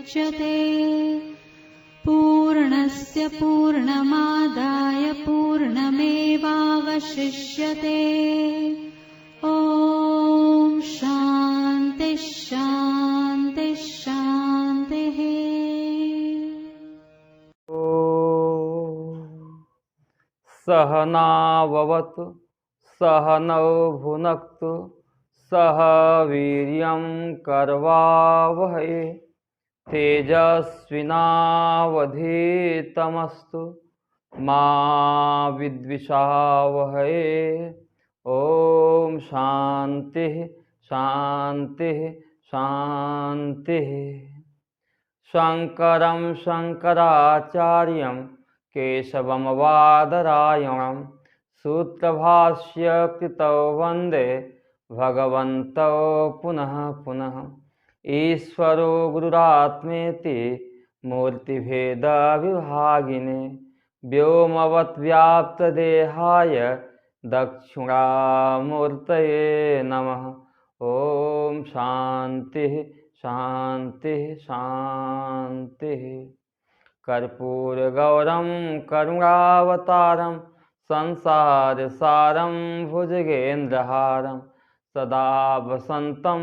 मुच्यते पूर्णस्य पूर्णमादाय पूर्णमेवावशिष्यते। ॐ शान्ति शान्ति शान्तिः। सहनाववतु सहनौ भुनक्तु सह वीर्यं करवावहै तेजस्विनावधीतमस्तु मा विद्विषावहै। ॐ शान्तिः शान्तिः शान्तिः। शङ्करं शङ्कराचार्यं केशवं बादरायणं सूत्रभाष्य कृतौ वन्दे भगवन्तौ पुनः पुनः। ईश्वरो गुरुरात्मेति मूर्तिभेदविभागिने व्योमवद्व्याप्तदेहाय दक्षिणामूर्तये नमः। ॐ शान्तिः शान्तिः शान्तिः। कर्पूरगौरं करुणावतारं संसारसारं भुजगेन्द्रहारं सदा वसन्तं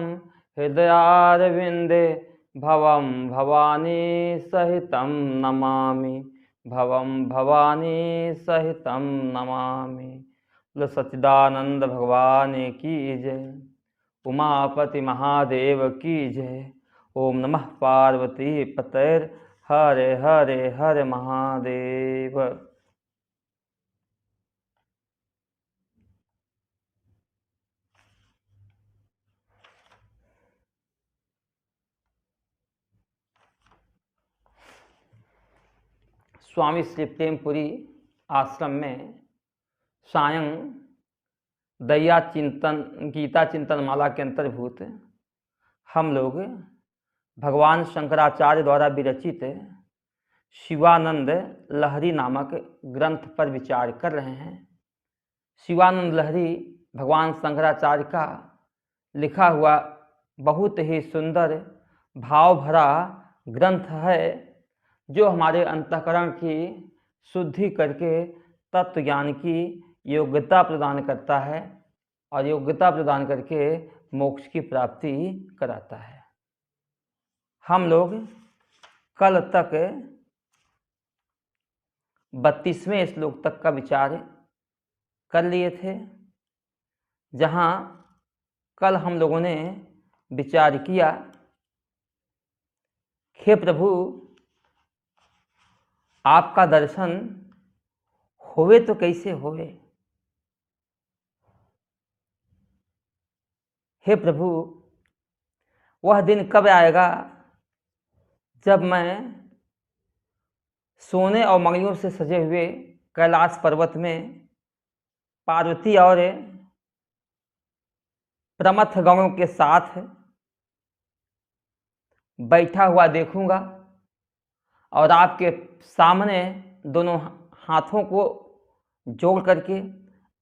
हृदयारविन्दे भवं भवानी सहितं नमामि भवं भवानी सहितं नमामि। बोलो सच्चिदानंद भगवान की जय। उमापति महादेव की जय। ओम नमः पार्वती पतैर हरे हरे हरे महादेव। स्वामी श्री प्रेमपुरी आश्रम में सायं दया चिंतन गीता चिंतन माला के अंतर्भूत हम लोग भगवान शंकराचार्य द्वारा विरचित शिवानंद लहरी नामक ग्रंथ पर विचार कर रहे हैं। शिवानंद लहरी भगवान शंकराचार्य का लिखा हुआ बहुत ही सुंदर भाव भरा ग्रंथ है, जो हमारे अंतःकरण की शुद्धि करके तत्व ज्ञान की योग्यता प्रदान करता है और योग्यता प्रदान करके मोक्ष की प्राप्ति कराता है। हम लोग कल तक 32वें श्लोक तक का विचार कर लिए थे, जहाँ कल हम लोगों ने विचार किया, हे प्रभु आपका दर्शन होवे तो कैसे होवे। हे प्रभु वह दिन कब आएगा जब मैं सोने और मंगलियों से सजे हुए कैलाश पर्वत में पार्वती और प्रमथ गणों के साथ बैठा हुआ देखूंगा और आपके सामने दोनों हाथों को जोड़ करके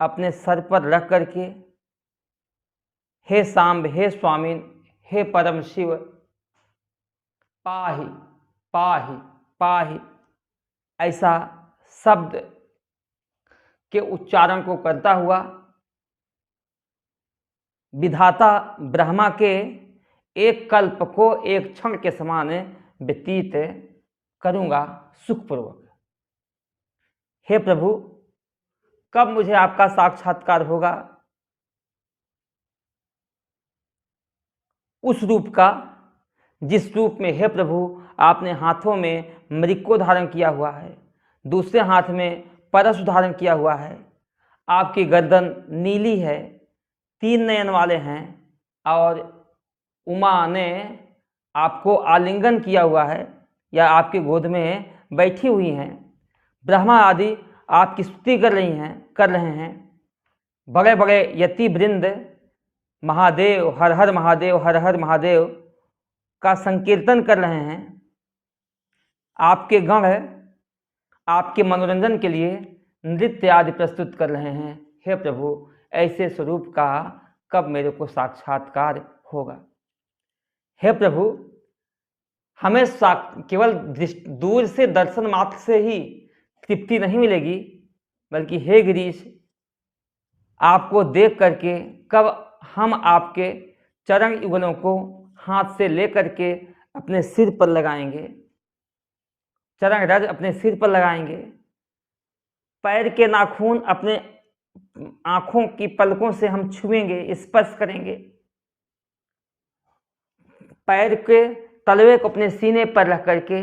अपने सर पर रख करके हे सांब, हे स्वामी, हे परम शिव, पाहि पाहि पाहि ऐसा शब्द के उच्चारण को करता हुआ विधाता ब्रह्मा के एक कल्प को एक क्षण के समान व्यतीत करूंगा सुखपूर्वक। हे प्रभु कब मुझे आपका साक्षात्कार होगा, उस रूप का जिस रूप में हे प्रभु आपने हाथों में मृग को धारण किया हुआ है, दूसरे हाथ में परशु धारण किया हुआ है, आपकी गर्दन नीली है, 3 नयन वाले हैं और उमा ने आपको आलिंगन किया हुआ है या आपके गोद में बैठी हुई हैं। ब्रह्मा आदि आपकी स्तुति कर रहे हैं। बड़े बड़े यति वृंद महादेव हर हर महादेव का संकीर्तन कर रहे हैं। आपके गण आपके मनोरंजन के लिए नृत्य आदि प्रस्तुत कर रहे हैं। हे प्रभु ऐसे स्वरूप का कब मेरे को साक्षात्कार होगा। हे प्रभु हमें केवल दूर से दर्शन मात्र से ही तृप्ति नहीं मिलेगी, बल्कि हे गिरीश, आपको देख करके कब हम आपके चरण युगलों को हाथ से लेकर के अपने सिर पर लगाएंगे, चरण रज अपने सिर पर लगाएंगे, पैर के नाखून अपने आंखों की पलकों से हम छुएंगे, स्पर्श करेंगे, पैर के तलवे को अपने सीने पर रख करके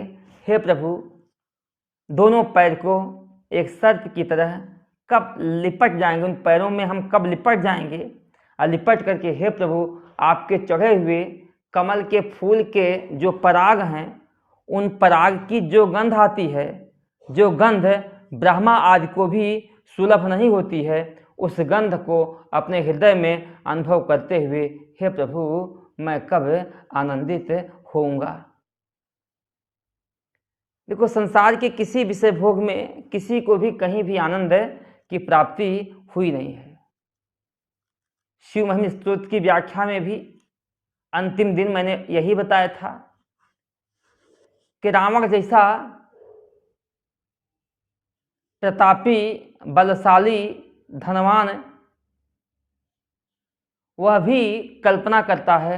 हे प्रभु दोनों पैर को एक सर्प की तरह कब लिपट जाएंगे, उन पैरों में हम कब लिपट जाएंगे, और लिपट करके हे प्रभु आपके चढ़े हुए कमल के फूल के जो पराग हैं, उन पराग की जो गंध आती है, जो गंध ब्रह्मा आदि को भी सुलभ नहीं होती है, उस गंध को अपने हृदय में अनुभव करते हुए हे प्रभु मैं कब आनंदित होऊंगा। देखो, संसार के किसी विषय भोग में किसी को भी कहीं भी आनंद की प्राप्ति हुई नहीं है। शिव महिमा स्तोत्र की व्याख्या में भी अंतिम दिन मैंने यही बताया था कि रावण जैसा प्रतापी, बलशाली, धनवान वह भी कल्पना करता है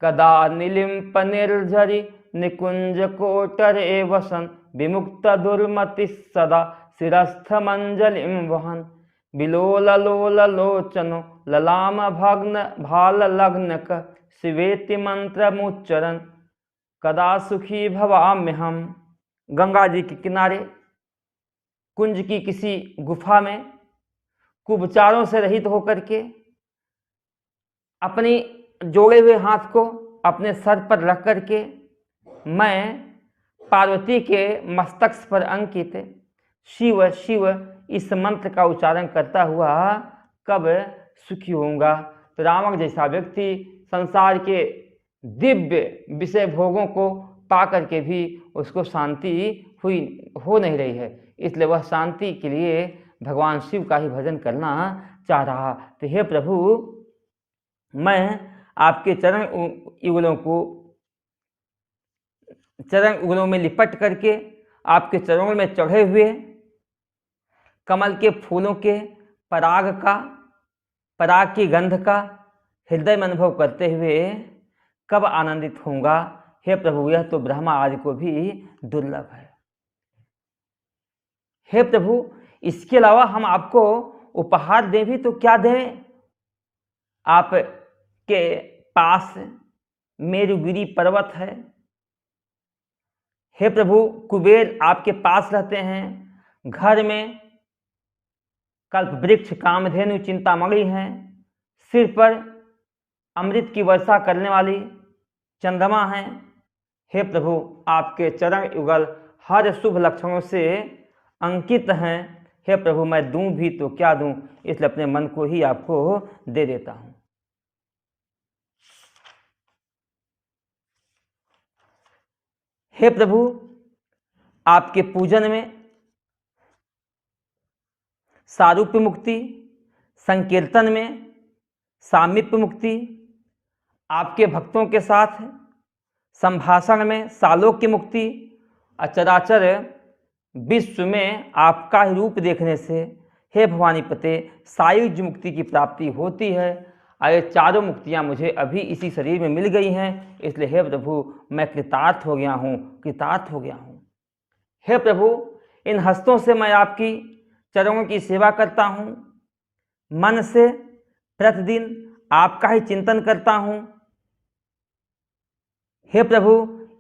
कदा निलिम्प निर्झरि निकुंज कोटर वसन विमुक्त दुर्मति सदा शिरस्थ मंजलिम वहन बिलोल लोल लोचनो ललाम भग्न भाल लग्नक शिवेति मंत्र मुच्चरण कदा सुखी भवाम्य हम। गंगा जी के किनारे कुंज की किसी गुफा में कुविचारों से रहित होकर के अपनी जोड़े हुए हाथ को अपने सर पर रख करके मैं पार्वती के मस्तक पर अंकित शिव शिव इस मंत्र का उच्चारण करता हुआ कब सुखी होऊंगा। तो रावण जैसा व्यक्ति संसार के दिव्य विषय भोगों को पा करके भी उसको शांति हो नहीं रही है, इसलिए वह शांति के लिए भगवान शिव का ही भजन करना चाह रहा। तो हे प्रभु मैं आपके चरण युगलों में लिपट करके आपके चरणों में चढ़े हुए कमल के फूलों के पराग की गंध का हृदय में अनुभव करते हुए कब आनंदित होऊंगा। हे प्रभु यह तो ब्रह्मा आदि को भी दुर्लभ है। हे प्रभु इसके अलावा हम आपको उपहार दें भी तो क्या दें। आपके पास मेरुगिरी पर्वत है। हे प्रभु कुबेर आपके पास रहते हैं, घर में कल्प वृक्ष कामधेनु चिंतामणि हैं, सिर पर अमृत की वर्षा करने वाली चंद्रमा हैं। हे प्रभु आपके चरण युगल हर शुभ लक्षणों से अंकित हैं। हे प्रभु मैं दूं भी तो क्या दूं, इसलिए अपने मन को ही आपको दे देता हूं। हे प्रभु आपके पूजन में सारूप्य मुक्ति, संकीर्तन में सामीप्य मुक्ति, आपके भक्तों के साथ संभाषण में सालोक्य मुक्ति, अचराचर विश्व में आपका ही रूप देखने से हे भवानी पते सायुज्य मुक्ति की प्राप्ति होती है। और ये चारों मुक्तियाँ मुझे अभी इसी शरीर में मिल गई हैं, इसलिए हे प्रभु मैं कृतार्थ हो गया हूँ, कृतार्थ हो गया हूँ। हे प्रभु इन हस्तों से मैं आपकी चरणों की सेवा करता हूँ, मन से प्रतिदिन आपका ही चिंतन करता हूँ। हे प्रभु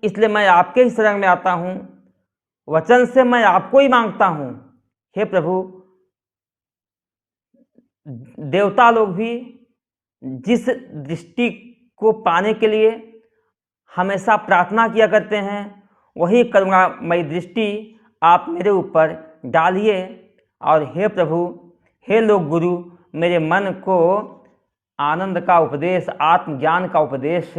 इसलिए मैं आपके ही शरण में आता हूँ, वचन से मैं आपको ही मांगता हूँ। हे प्रभु देवता लोग भी जिस दृष्टि को पाने के लिए हमेशा प्रार्थना किया करते हैं, वही करुणामयी दृष्टि आप मेरे ऊपर डालिए। और हे प्रभु हे लोक गुरु मेरे मन को आनंद का उपदेश, आत्मज्ञान का उपदेश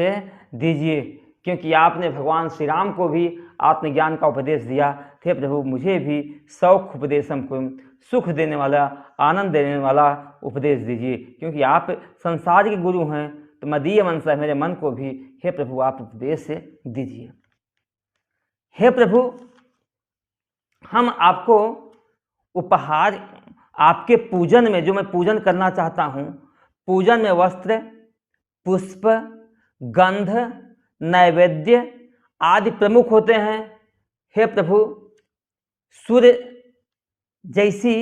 दीजिए, क्योंकि आपने भगवान श्री राम को भी आत्मज्ञान का उपदेश दिया। हे प्रभु मुझे भी सौख उपदेशम को सुख देने वाला, आनंद देने वाला उपदेश दीजिए, क्योंकि आप संसार के गुरु हैं। तो तो मदीय मनसा, मेरे मन को भी हे प्रभु आप उपदेश दीजिए। हे प्रभु, हम आपको उपहार, आपके पूजन में, जो मैं पूजन करना चाहता हूँ, पूजन में वस्त्र, पुष्प, गंध, नैवेद्य आदि प्रमुख होते हैं। हे प्रभु, सूर्य जैसी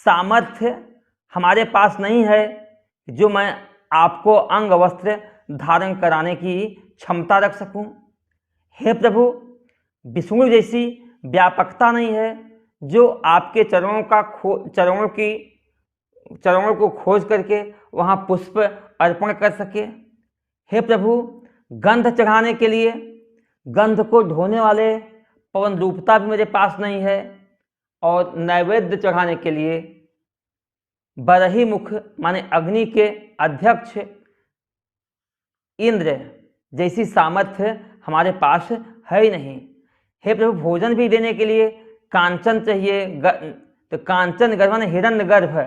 सामर्थ्य हमारे पास नहीं है जो मैं आपको अंग वस्त्र धारण कराने की क्षमता रख सकूं। हे प्रभु, विष्णु जैसी व्यापकता नहीं है जो आपके चरणों को खोज करके वहाँ पुष्प अर्पण कर सके। हे प्रभु, गंध चढ़ाने के लिए गंध को ढोने वाले पवन रूपता भी मेरे पास नहीं है, और नैवेद्य चढ़ाने के लिए बरही मुख माने अग्नि के अध्यक्ष इंद्र जैसी सामर्थ्य हमारे पास है ही नहीं। हे प्रभु, भोजन भी देने के लिए कांचन चाहिए, तो कांचन गर्भ माने हिरण्य गर्भ,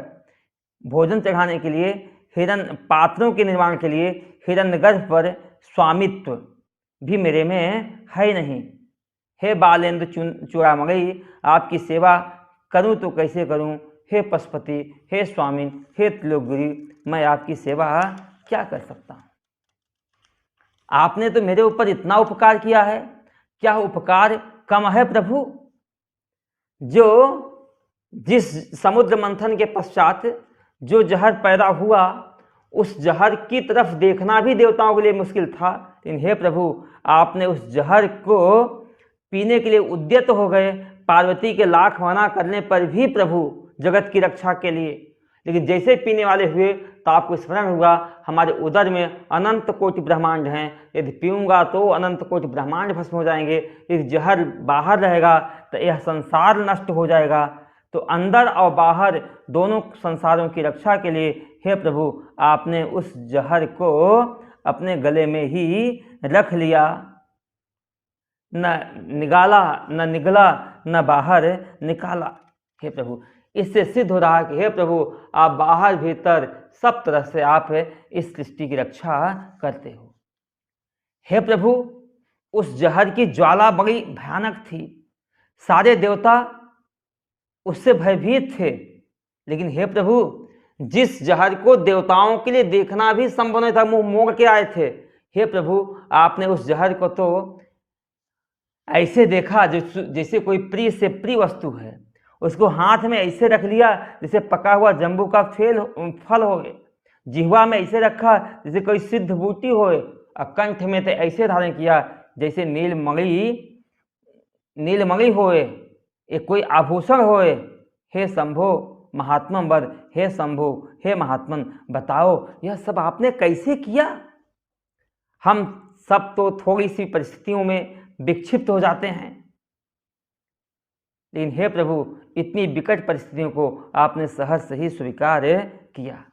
भोजन चढ़ाने के लिए हिरण्य पात्रों के निर्माण के लिए हिरण्य गर्भ पर स्वामित्व भी मेरे में है ही नहीं। हे बालेंद्र चूड़ामणि, आपकी सेवा करूं तो कैसे करूं। हे पशुपति, हे स्वामी, हे त्रिलोकगिरि, मैं आपकी सेवा क्या कर सकता हूं। आपने तो मेरे ऊपर इतना उपकार किया है, क्या उपकार कम है प्रभु? जो जिस समुद्र मंथन के पश्चात जो जहर पैदा हुआ, उस जहर की तरफ देखना भी देवताओं के लिए मुश्किल था, लेकिन हे प्रभु, आपने उस जहर को पीने के लिए उद्यत हो गए। पार्वती के लाख मना करने पर भी प्रभु जगत की रक्षा के लिए, लेकिन जैसे पीने वाले हुए तो आपको स्मरण हुआ हमारे उदर में अनंत कोटि ब्रह्मांड हैं, यदि पीऊँगा तो अनंत कोटि ब्रह्मांड भस्म हो जाएंगे, यदि जहर बाहर रहेगा तो यह संसार नष्ट हो जाएगा। तो अंदर और बाहर दोनों संसारों की रक्षा के लिए हे प्रभु, आपने उस जहर को अपने गले में ही रख लिया, न निकाला, न निगला, न बाहर निकाला। हे प्रभु, इससे सिद्ध हो रहा है कि हे प्रभु, आप बाहर भीतर सब तरह से आप इस सृष्टि की रक्षा करते हो। हे प्रभु, उस जहर की ज्वाला बड़ी भयानक थी, सारे देवता उससे भयभीत थे, लेकिन हे प्रभु, जिस जहर को देवताओं के लिए देखना भी संभव नहीं था, मुंह मोड़ के आए थे, हे प्रभु, आपने उस जहर को तो ऐसे देखा जैसे कोई प्रिय से प्रिय वस्तु है, उसको हाथ में ऐसे रख लिया जैसे पका हुआ जम्बू का फल हो, जिह्वा में ऐसे रखा जैसे कोई सिद्ध बूटी हो, और कंठ में तो ऐसे धारण किया जैसे नीलमणि होए, एक कोई आभूषण होए। हे शंभो महात्मन वर, हे शंभो, हे महात्मन, बताओ यह सब आपने कैसे किया? हम सब तो थोड़ी सी परिस्थितियों में विक्षिप्त हो जाते हैं, लेकिन हे प्रभु, इतनी विकट परिस्थितियों को आपने सहज से ही स्वीकार किया।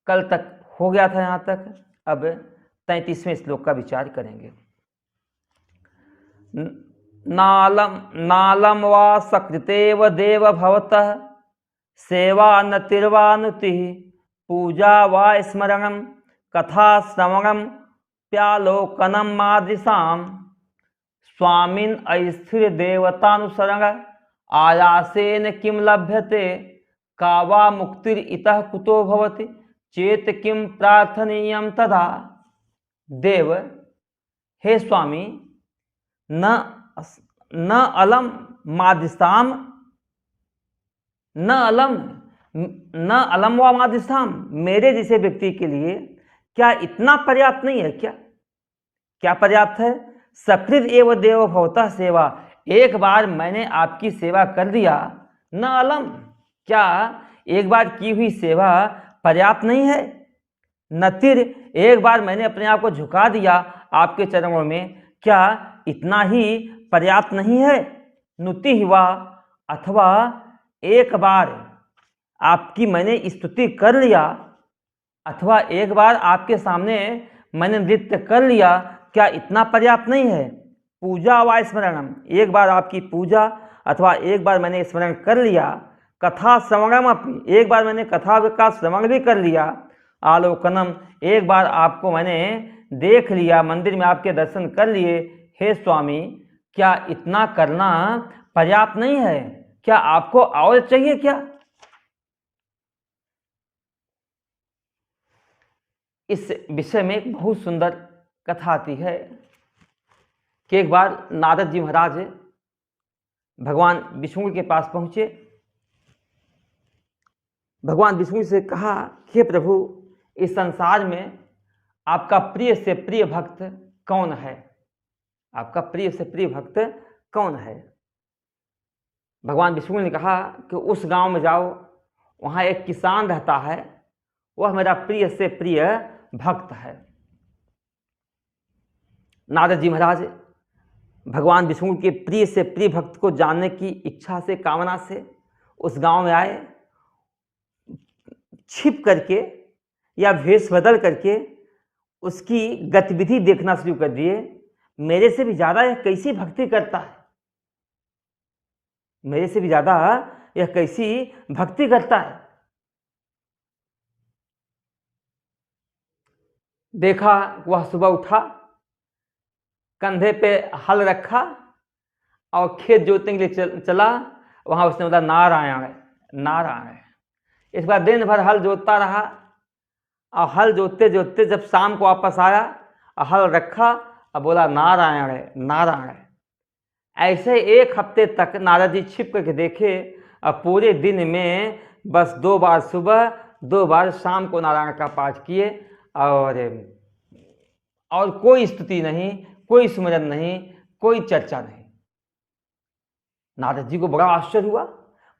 कल तक हो गया था यहाँ तक, अब 33वें श्लोक का विचार करेंगे। नालम वा सकृतेव देव भवतः सेवा न तिर्वानुति पूजा वा स्मरणम कथा श्रवणम प्यालोकनम मादृशाम स्वामिन अस्थिर देवतानुसरण आयासेन किम लभ्यते का वा मुक्तिर इतः कुतो भवति चेत किम प्रार्थनीयम तदा। देव, हे स्वामी, न अलम मादिशाम, न अलम व मादिशाम, मेरे जैसे व्यक्ति के लिए क्या इतना पर्याप्त नहीं है? क्या पर्याप्त है? सकृत एव देव भवतः सेवा, एक बार मैंने आपकी सेवा कर दिया, न अलम, क्या एक बार की हुई सेवा पर्याप्त नहीं है? नतिर, एक बार मैंने अपने आप को झुका दिया आपके चरणों में, क्या इतना ही पर्याप्त नहीं है? नुति हुआ, अथवा एक बार आपकी मैंने स्तुति कर लिया, अथवा एक बार आपके सामने मैंने नृत्य कर लिया, क्या इतना पर्याप्त नहीं है? पूजा व स्मरणम, एक बार आपकी पूजा अथवा एक बार मैंने स्मरण कर लिया। कथा श्रवणम अपनी, एक बार मैंने कथा का श्रवण भी कर लिया। आलोकनम, एक बार आपको मैंने देख लिया, मंदिर में आपके दर्शन कर लिए, हे स्वामी क्या इतना करना पर्याप्त नहीं है? क्या आपको और चाहिए क्या? इस विषय में एक बहुत सुंदर कथा आती है कि एक बार नारद जी महाराज भगवान विष्णु के पास पहुंचे। भगवान विष्णु से कहा, हे प्रभु, इस संसार में आपका प्रिय से प्रिय भक्त कौन है? आपका प्रिय से प्रिय भक्त कौन है? भगवान विष्णु ने कहा कि उस गांव में जाओ, वहां एक किसान रहता है, वह मेरा प्रिय से प्रिय भक्त है। नारद जी महाराज भगवान विष्णु के प्रिय से प्रिय भक्त को जानने की इच्छा से, कामना से उस गांव में आए। छिप करके या भेष बदल करके उसकी गतिविधि देखना शुरू कर दिए। मेरे से भी ज्यादा यह कैसी भक्ति करता है, मेरे से भी ज्यादा यह कैसी भक्ति करता है। देखा, वह सुबह उठा, कंधे पे हल रखा और खेत जोतने के लिए चला। वहां उसने बोला नारायण नारायण। इस बार दिन भर हल जोतता रहा और हल जोतते जोतते जब शाम को वापस आया और हल रखा और बोला नारायण नारायण। ऐसे एक हफ्ते तक नारद जी छिप करके देखे और पूरे दिन में बस 2 बार सुबह 2 बार शाम को नारायण का पाठ किए और कोई स्तुति नहीं, कोई स्मरण नहीं, कोई चर्चा नहीं। नारद जी को बड़ा आश्चर्य हुआ,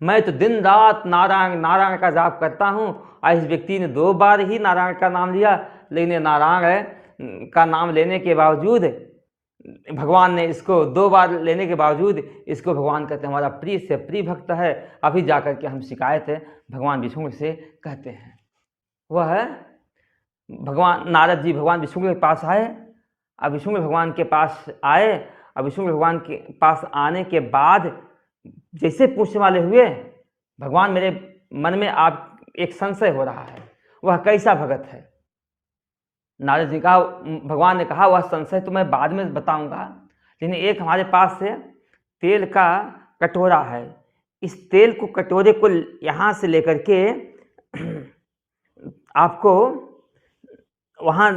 मैं तो दिन रात नारायण नारायण का जाप करता हूँ और इस व्यक्ति ने 2 बार ही नारायण का नाम लिया, लेकिन नारायण का नाम लेने के बावजूद भगवान ने इसको 2 बार लेने के बावजूद इसको भगवान कहते हैं हमारा प्रिय से प्रिय भक्त है। अभी जाकर के हम शिकायत भगवान विष्णु से कहते हैं। वह भगवान नारद जी भगवान विष्णु के पास आए। अब विष्णु भगवान के पास आए, अब विष्णु भगवान के पास आने के बाद जैसे पूछने वाले हुए, भगवान मेरे मन में आप एक संशय हो रहा है, वह कैसा भगत है? नारद जी का भगवान ने कहा वह संशय तो मैं बाद में बताऊंगा, लेकिन एक हमारे पास से तेल का कटोरा है, इस तेल को कटोरे को यहाँ से लेकर के आपको वहाँ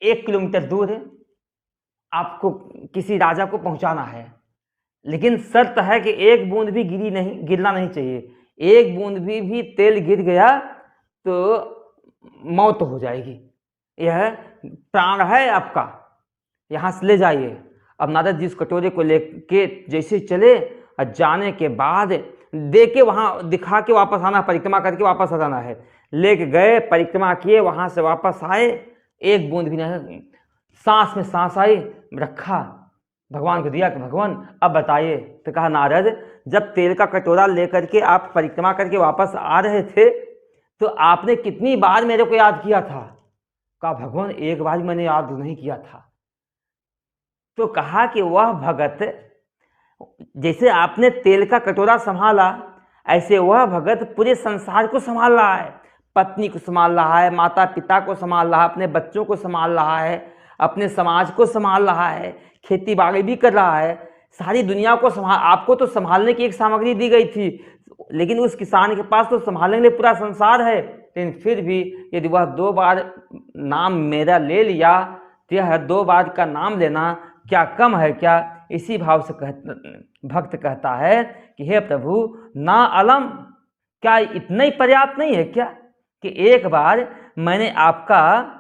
1 किलोमीटर दूर आपको किसी राजा को पहुँचाना है, लेकिन शर्त है कि 1 बूंद भी गिरना नहीं चाहिए। 1 बूंद भी तेल गिर गया तो मौत हो जाएगी, यह प्राण है आपका, यहाँ से ले जाइए। अब नारद जी उस कटोरे को लेके जैसे चले और जाने के बाद दे के वहाँ दिखा के वापस आना, परिक्रमा करके वापस आ जाना है। लेके गए, परिक्रमा किए, वहाँ से वापस आए, 1 बूंद भी नहीं, सांस में सांस आई, रखा, भगवान को दिया कि भगवान अब बताइए। तो कहा नारद, जब तेल का कटोरा लेकर के आप परिक्रमा करके वापस आ रहे थे तो आपने कितनी बार मेरे को याद किया था? कहा भगवान 1 बार मैंने याद नहीं किया था। तो कहा कि वह भगत, जैसे आपने तेल का कटोरा संभाला ऐसे वह भगत पूरे संसार को संभाल रहा है, पत्नी को संभाल रहा है, माता पिता को संभाल रहा है, अपने बच्चों को संभाल रहा है, अपने समाज को संभाल रहा है, खेती बाड़ी भी कर रहा है, सारी दुनिया को संभाल। आपको तो संभालने की एक सामग्री दी गई थी, लेकिन उस किसान के पास तो संभालने के लिए पूरा संसार है, लेकिन फिर भी यदि वह 2 बार नाम मेरा ले लिया तो यह 2 बार का नाम लेना क्या कम है क्या? इसी भाव से भक्त कहता है कि हे प्रभु ना अलम, क्या इतना ही पर्याप्त नहीं है क्या कि 1 बार मैंने आपका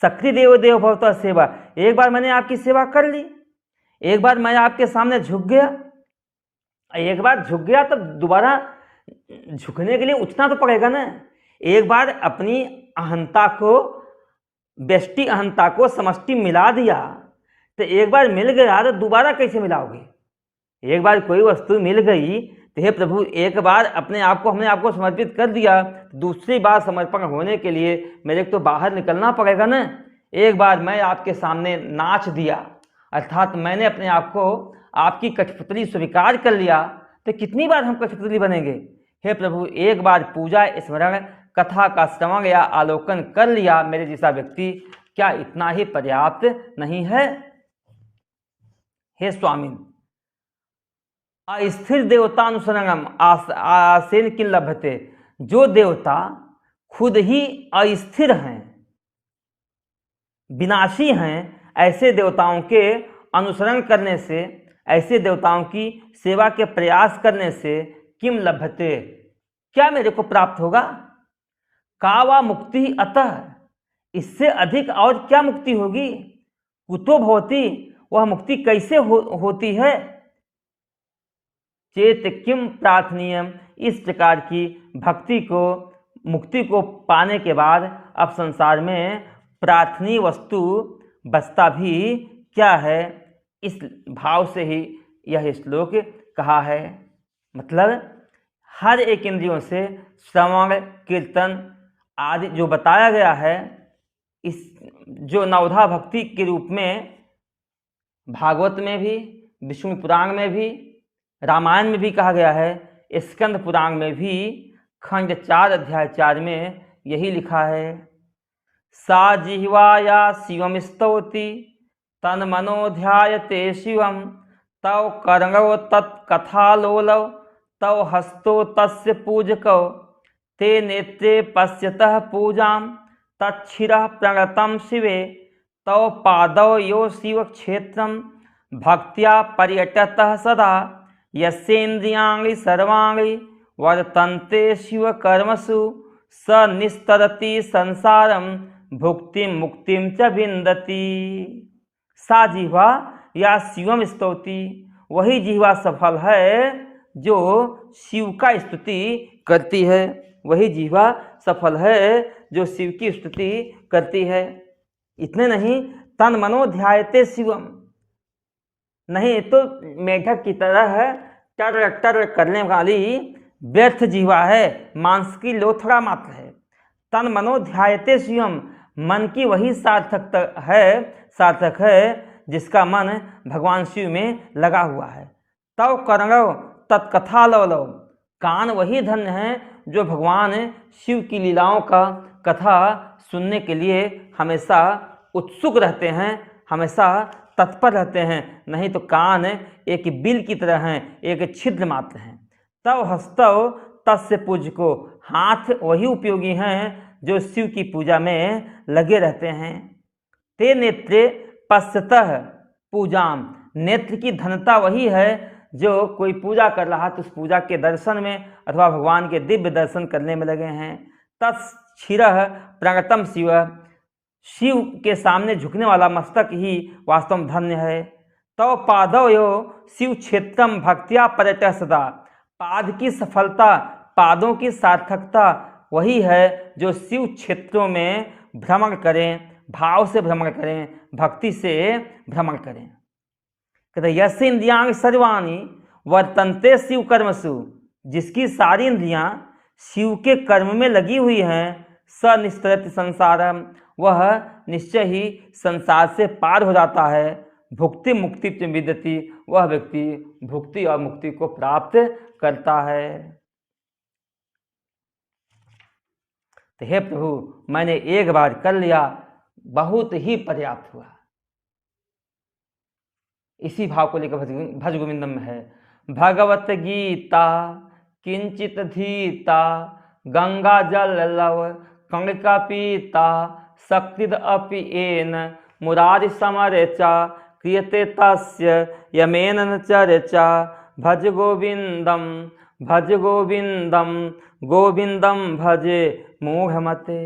सक्रिय देव भवता सेवा, 1 बार मैंने आपकी सेवा कर ली, 1 बार मैं आपके सामने झुक गया, 1 बार झुक गया तो दोबारा झुकने के लिए उठना तो पड़ेगा ना। 1 बार अपनी अहंता को, व्यष्टि अहंता को समष्टि मिला दिया तो 1 बार मिल गया तो दोबारा कैसे मिलाओगे? 1 बार कोई वस्तु मिल गई तो हे प्रभु 1 बार अपने आप को, हमने आपको समर्पित कर दिया, दूसरी बार समर्पण होने के लिए मेरे को तो बाहर निकलना पड़ेगा ना। 1 बार मैं आपके सामने नाच दिया, अर्थात मैंने अपने आप को आपकी कठपुतली स्वीकार कर लिया, तो कितनी बार हम कठपुतली बनेंगे? हे प्रभु 1 बार पूजा स्मरण कथा का श्रवण या आलोकन कर लिया मेरे जैसा व्यक्ति, क्या इतना ही पर्याप्त नहीं है? हे स्वामिन, अस्थिर देवतानुसरणम आसेन किं लभते। जो देवता खुद ही अस्थिर हैं, विनाशी हैं, ऐसे देवताओं के अनुसरण करने से, ऐसे देवताओं की सेवा के प्रयास करने से किम लभते, क्या मेरे को प्राप्त होगा? का वा मुक्ति अतः, इससे अधिक और क्या मुक्ति होगी? कुतो भवति, वह मुक्ति कैसे होती है? चेत किम प्रार्थनीयम, इस प्रकार की भक्ति को, मुक्ति को पाने के बाद अब संसार में प्रार्थनीय वस्तु बचता भी क्या है? इस भाव से ही यह श्लोक कहा है। मतलब हर एक इंद्रियों से श्रवण कीर्तन आदि जो बताया गया है, इस जो नवधा भक्ति के रूप में भागवत में भी, विष्णु पुराण में भी, रामायण में भी कहा गया है, स्कंद पुराण में भी खंड 4 अध्याय 4 में यही लिखा है। सा जिह्वाया शिवम स्तौति तन मनोध्यायते शिवम तव कर्णो तत्कथालोलव तव हस्तो तस्य पूजकौ ते नेत्रे पश्यतः पूजां तच्छिरः प्रणतं शिवे तव पादौ यो शिवक्षेत्रं भक्त्या पर्यटतः सदा यस्येन्द्रियाणि सर्वाणि वर्तन्ते शिवकर्मसु स निस्तरति संसारं भुक्तिं मुक्तिं च विन्दति। सा जिह्वा या शिवम स्तौति, वही जिह्वा सफल है जो शिव का स्तुति करती है, वही जिह्वा सफल है जो शिव की स्तुति करती है। इतने नहीं, तन मनो ध्यायते शिवम, नहीं तो मेढक की तरह टर टर करने वाली व्यर्थ जिह्वा है, मांस की लोथड़ा मात्र है। तन मनो ध्यायते शिवम, मन की वही सार्थक है जिसका मन भगवान शिव में लगा हुआ है। तव कर्णव तत्कथालोलव, कान वही धन्य है जो भगवान शिव की लीलाओं का कथा सुनने के लिए हमेशा उत्सुक रहते हैं, हमेशा तत्पर रहते हैं। नहीं तो कान एक बिल की तरह हैं, एक छिद्र मात्र हैं। तव हस्तव तस्य पूजको, हाथ वही उपयोगी हैं जो शिव की पूजा में लगे रहते हैं। ते नेत्रे पश्यतः पूजाम, नेत्र की धनता वही है जो कोई पूजा कर रहा तो उस पूजा के दर्शन में अथवा भगवान के दिव्य दर्शन करने में लगे हैं। तत्शिरः प्रणतम शिव, शिव के सामने झुकने वाला मस्तक ही वास्तव में धन्य है। तव पादौ यो शिव क्षेत्रम भक्त्या पर्यटः सदा, पाद की सफलता, पादों की सार्थकता वही है जो शिव क्षेत्रों में भ्रमण करें, भाव से भ्रमण करें, भक्ति से भ्रमण करें। कहते यश इंद्रियाणि सर्वाणि वर्तन्ते शिव कर्मसु, जिसकी सारी इंद्रियां शिव के कर्म में लगी हुई हैं, स निस्तरति संसारम, वह निश्चय ही संसार से पार हो जाता है। भुक्ति मुक्ति च विदति, वह व्यक्ति भुक्ति और मुक्ति को प्राप्त करता है। तो हे प्रभु, मैंने एक बार कर लिया, बहुत ही पर्याप्त हुआ। इसी भाव को लेकर भज गोविंदम में है। भगवत गीता किंचित धीता गंगा जल लव कंडिका पीता शक्तिद अपि एन मुरारि समरेचा क्रियते तस्य यमेन न चर्चा भज गोविंदम गोविंदम भजे मूढ़मते।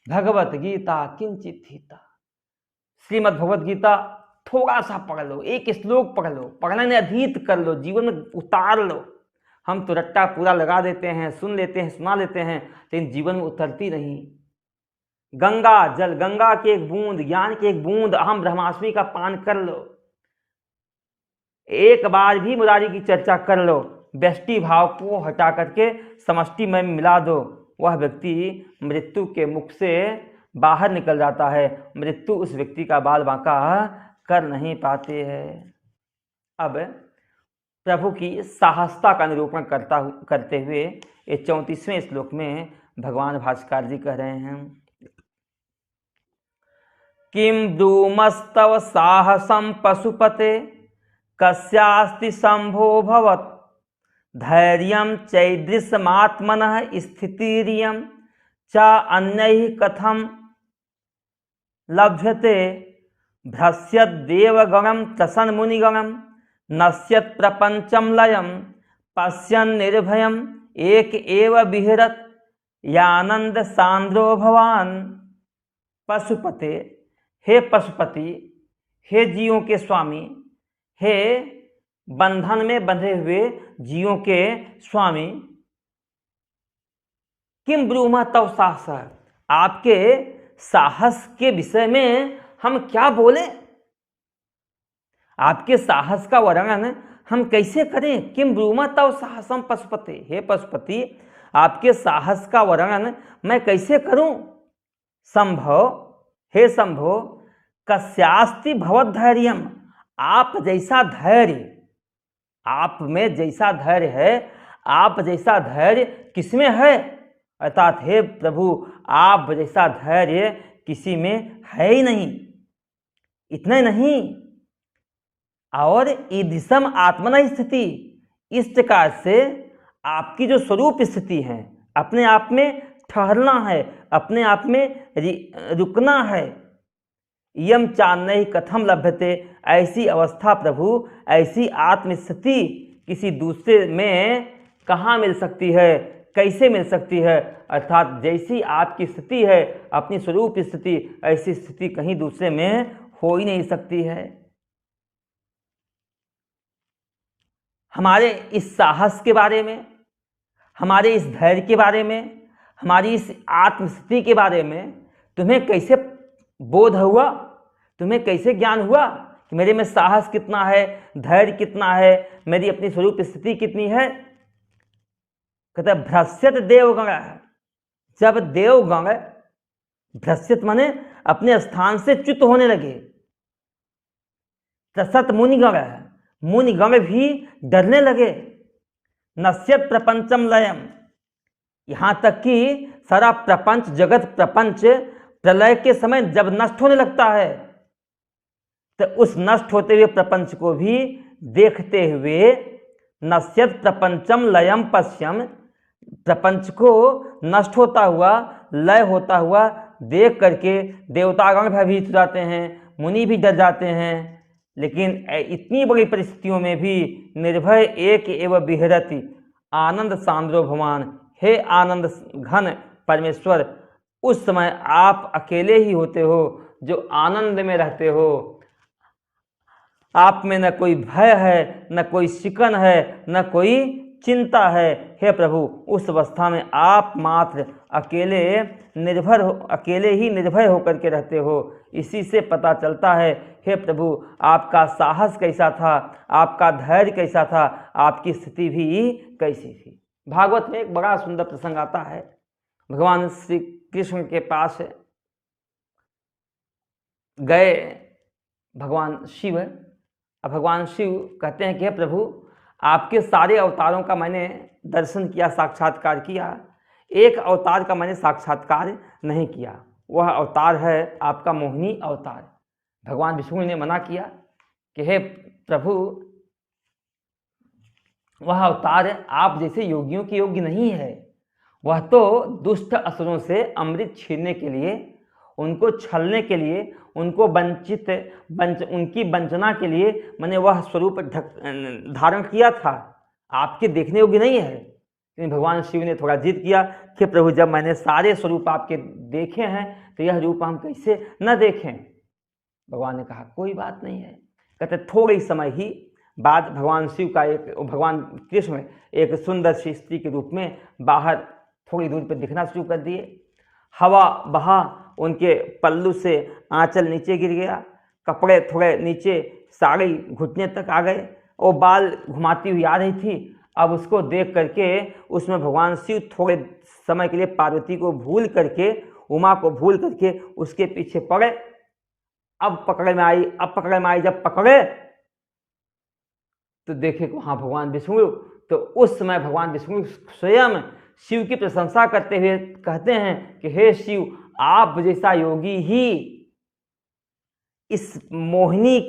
भगवत गीता किंचित हिता, श्रीमद् भगवत गीता थोड़ा सा पढ़ लो, एक श्लोक पढ़ लो, पढ़ने में अधीत कर लो, जीवन में उतार लो। हम तो रट्टा पूरा लगा देते हैं, सुन लेते हैं, सुना लेते हैं, लेकिन जीवन में उतरती नहीं। गंगा जल, गंगा की एक बूंद, ज्ञान की एक बूंद, अहम ब्रह्मास्मि का पान कर लो, एक बार भी मुरारी की चर्चा कर लो, व्यष्टि भाव को हटा करके समष्टि में मिला दो, वह व्यक्ति मृत्यु के मुख से बाहर निकल जाता है। मृत्यु उस व्यक्ति का बाल बांका कर नहीं पाते हैं। अब प्रभु की साहसता का निरूपण करते हुए ये 34वें श्लोक में भगवान भास्कर जी कह रहे हैं, किम ब्रूमस्तव साहसम पशुपते कस्यास्ति संभो भवत धैर्यं चैदृशमात्मनः स्थितिरियं च अन्यैः कथं लभ्यते भ्रस्यद्देवगणं त्रसन्मुनिगणं नश्यत् प्रपञ्चं लयं पश्यन् निर्भयम् एक एव विहरत् यानंद सांद्रो भवान। पशुपते, हे पशुपति, हे जीवों के स्वामी, हे बंधन में बंधे हुए जीवों के स्वामी, किम ब्रूमा तव साहस, आपके साहस के विषय में हम क्या बोले, आपके साहस का वर्णन हम कैसे करें। किम ब्रूमा तव साहसम पशुपते, हे पशुपति, आपके साहस का वर्णन मैं कैसे करूं। संभव, हे संभव, कस्यास्ति भवत धैर्यम, आप जैसा धैर्य, आप में जैसा धैर्य है, आप जैसा धैर्य किसमें है, अर्थात हे प्रभु, आप जैसा धैर्य किसी में है ही नहीं। इतना नहीं, और ईदृशम आत्मना स्थिति, इस प्रकार से आपकी जो स्वरूप स्थिति है, अपने आप में ठहरना है, अपने आप में रुकना है। यम चान्नहि कथम लभ्यते, ऐसी अवस्था प्रभु, ऐसी आत्मस्थिति किसी दूसरे में कहाँ मिल सकती है, कैसे मिल सकती है। अर्थात जैसी आपकी स्थिति है, अपनी स्वरूप स्थिति, ऐसी स्थिति कहीं दूसरे में हो ही नहीं सकती है। हमारे इस साहस के बारे में, हमारे इस धैर्य के बारे में, हमारी इस आत्मस्थिति के बारे में तुम्हें कैसे बोध हुआ, तुम्हें कैसे ज्ञान हुआ कि मेरे में साहस कितना है, धैर्य कितना है, मेरी अपनी स्वरूप स्थिति कितनी है। कहते भ्रस्यत देवगण, जब देवगण, भ्रस्यत माने अपने स्थान से च्युत होने लगे, त्रसत मुनिगण, मुनिगण भी डरने लगे, नश्यत प्रपंचम लयम, यहां तक कि सारा प्रपंच, जगत प्रपंच प्रलय के समय जब नष्ट होने लगता है, तो उस नष्ट होते हुए प्रपंच को भी देखते हुए, नश्यत प्रपंचम लयम पश्यम, प्रपंच को नष्ट होता हुआ, लय होता हुआ देख करके देवतागण भयभीत हो जाते हैं, मुनि भी डर जाते हैं। लेकिन इतनी बड़ी परिस्थितियों में भी निर्भय एक एवं विहरति आनंद सांद्रो भगवान, हे आनंद घन परमेश्वर, उस समय आप अकेले ही होते हो जो आनंद में रहते हो। आप में न कोई भय है, न कोई शिकन है, न कोई चिंता है। हे प्रभु, उस अवस्था में आप मात्र अकेले अकेले ही निर्भय होकर के रहते हो। इसी से पता चलता है हे प्रभु, आपका साहस कैसा था, आपका धैर्य कैसा था, आपकी स्थिति भी कैसी थी। भागवत में एक बड़ा सुंदर प्रसंग आता है। भगवान श्री कृष्ण के पास गए भगवान शिव। अब भगवान शिव कहते हैं कि हे प्रभु, आपके सारे अवतारों का मैंने दर्शन किया, साक्षात्कार किया, एक अवतार का मैंने साक्षात्कार नहीं किया, वह अवतार है आपका मोहिनी अवतार। भगवान विष्णु ने मना किया कि हे प्रभु, वह अवतार आप जैसे योगियों के योग्य नहीं है, वह तो दुष्ट असुरों से अमृत छीनने के लिए, उनको छलने के लिए, उनको उनकी वंचना के लिए मैंने वह स्वरूप धारण किया था, आपके देखने योग्य नहीं है। लेकिन भगवान शिव ने थोड़ा जिद किया कि प्रभु, जब मैंने सारे स्वरूप आपके देखे हैं तो यह रूप हम कैसे न देखें। भगवान ने कहा कोई बात नहीं है। कहते थोड़े समय ही बाद भगवान शिव का भगवान कृष्ण एक सुंदर सी स्त्री के रूप में बाहर थोड़ी दूर पर दिखना शुरू कर दिए। हवा बहा, उनके पल्लू से आंचल नीचे गिर गया, कपड़े थोड़े नीचे, साड़ी घुटने तक आ गए, और बाल घुमाती हुई आ रही थी। अब उसको देख करके उसमें भगवान शिव थोड़े समय के लिए पार्वती को भूल करके, उमा को भूल करके उसके पीछे पड़े। अब पकड़े में आई, जब पकड़े तो देखे वहाँ भगवान विष्णु, तो उस समय भगवान विष्णु स्वयं शिव की प्रशंसा करते हुए कहते हैं कि हे शिव, आप जैसा योगी ही इस मोहिनी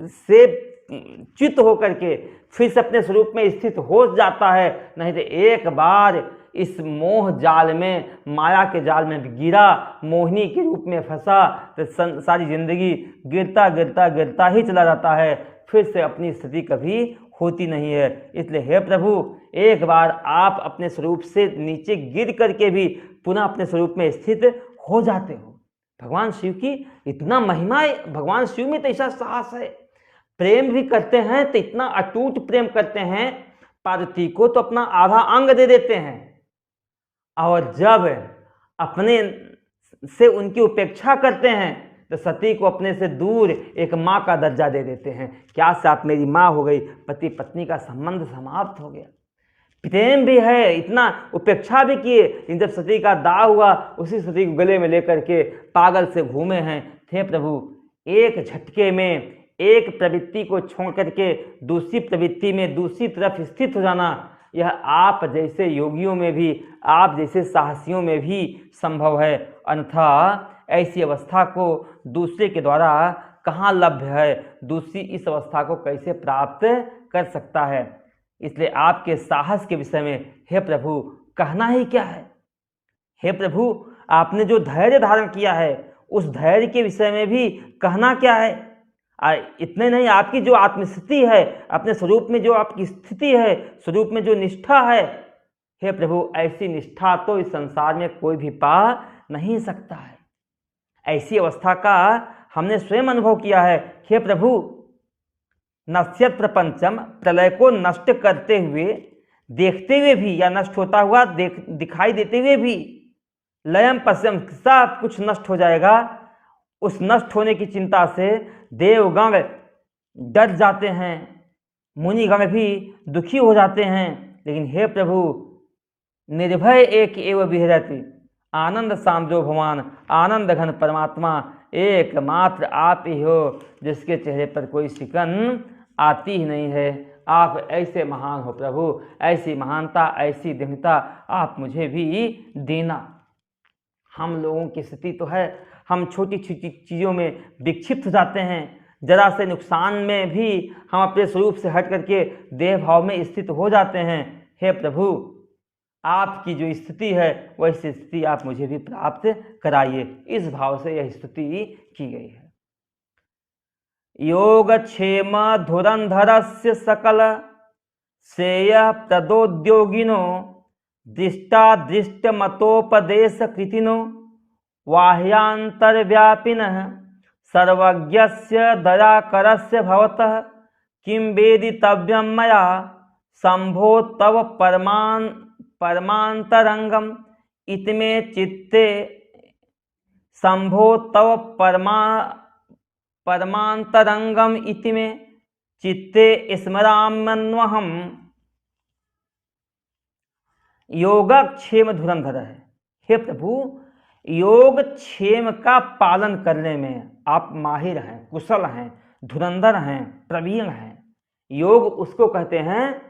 से च्युत होकर के फिर से अपने स्वरूप में स्थित हो जाता है, नहीं तो एक बार इस मोह जाल में, माया के जाल में गिरा, मोहिनी के रूप में फंसा तो सारी जिंदगी गिरता गिरता गिरता ही चला जाता है, फिर से अपनी स्थिति कभी होती नहीं है। इसलिए हे प्रभु, एक बार आप अपने स्वरूप से नीचे गिर करके भी पुनः अपने स्वरूप में स्थित हो जाते हो। भगवान शिव की इतना महिमा है, भगवान शिव में तो ऐसा साहस है, प्रेम भी करते हैं तो इतना अटूट प्रेम करते हैं, पार्वती को तो अपना आधा अंग दे देते हैं, और जब अपने से उनकी उपेक्षा करते हैं तो सती को अपने से दूर एक माँ का दर्जा दे देते हैं। क्या साथ मेरी माँ हो गई, पति पत्नी का संबंध समाप्त हो गया। प्रेम भी है, इतना उपेक्षा भी किए, लेकिन जब सती का दाह हुआ उसी सती को गले में लेकर के पागल से घूमे हैं। थे प्रभु, एक झटके में एक प्रवृत्ति को छोड़ करके दूसरी प्रवृत्ति में दूसरी तरफ स्थित हो जाना, यह आप जैसे योगियों में भी, आप जैसे साहसियों में भी संभव है, अन्यथा ऐसी अवस्था को दूसरे के द्वारा कहाँ लभ्य है, दूसरी इस अवस्था को कैसे प्राप्त कर सकता है। इसलिए आपके साहस के विषय में हे प्रभु कहना ही क्या है। हे प्रभु, आपने जो धैर्य धारण किया है उस धैर्य के विषय में भी कहना क्या है। इतने नहीं, आपकी जो आत्मस्थिति है, अपने स्वरूप में जो आपकी स्थिति है, स्वरूप में जो निष्ठा है, हे प्रभु ऐसी निष्ठा तो इस संसार में कोई भी पा नहीं सकता है। ऐसी अवस्था का हमने स्वयं अनुभव किया है। हे प्रभु, नश्यत प्रपंचम, प्रलय को नष्ट करते हुए देखते हुए भी, या नष्ट होता हुआ दिखाई देते हुए भी, लयम पश्यम, सब कुछ नष्ट हो जाएगा, उस नष्ट होने की चिंता से देवगण डर जाते हैं, मुनिगण भी दुखी हो जाते हैं। लेकिन हे प्रभु, निर्भय एक एव विहरति, आनंद साम्यो भगवान, आनंद घन परमात्मा एकमात्र आप ही हो, जिसके चेहरे पर कोई सिकन आती ही नहीं है। आप ऐसे महान हो प्रभु, ऐसी महानता, ऐसी दिव्यता आप मुझे भी देना। हम लोगों की स्थिति तो है, हम छोटी छोटी चीज़ों में विक्षिप्त हो जाते हैं, जरा से नुकसान में भी हम अपने स्वरूप से हट करके देह भाव में स्थित हो जाते हैं। हे प्रभु, आपकी जो स्थिति है वैसी स्थिति आप मुझे भी प्राप्त कराइए। इस भाव से यह स्तुति की गई है। योगक्षेम धुरंधरस्य सकल श्रेय प्रदोद्योगिनो, दृष्टादृष्ट मतोपदेश कृतिनो, वाह्यांतर्व्यापिनः सर्वज्ञस्य दयाकरस्य भवतः, किं वेदितव्यं मया शंभो तव परमान्तरंगम इतमे चित्ते, शंभो तव परमान्तरंगम इतमे चित्ते स्मराम्यन्वहम्। योगक्षेम धुरंधर है। हे प्रभु, योग क्षेम का पालन करने में आप माहिर हैं, कुशल हैं, धुरंधर हैं, प्रवीण हैं। योग उसको कहते हैं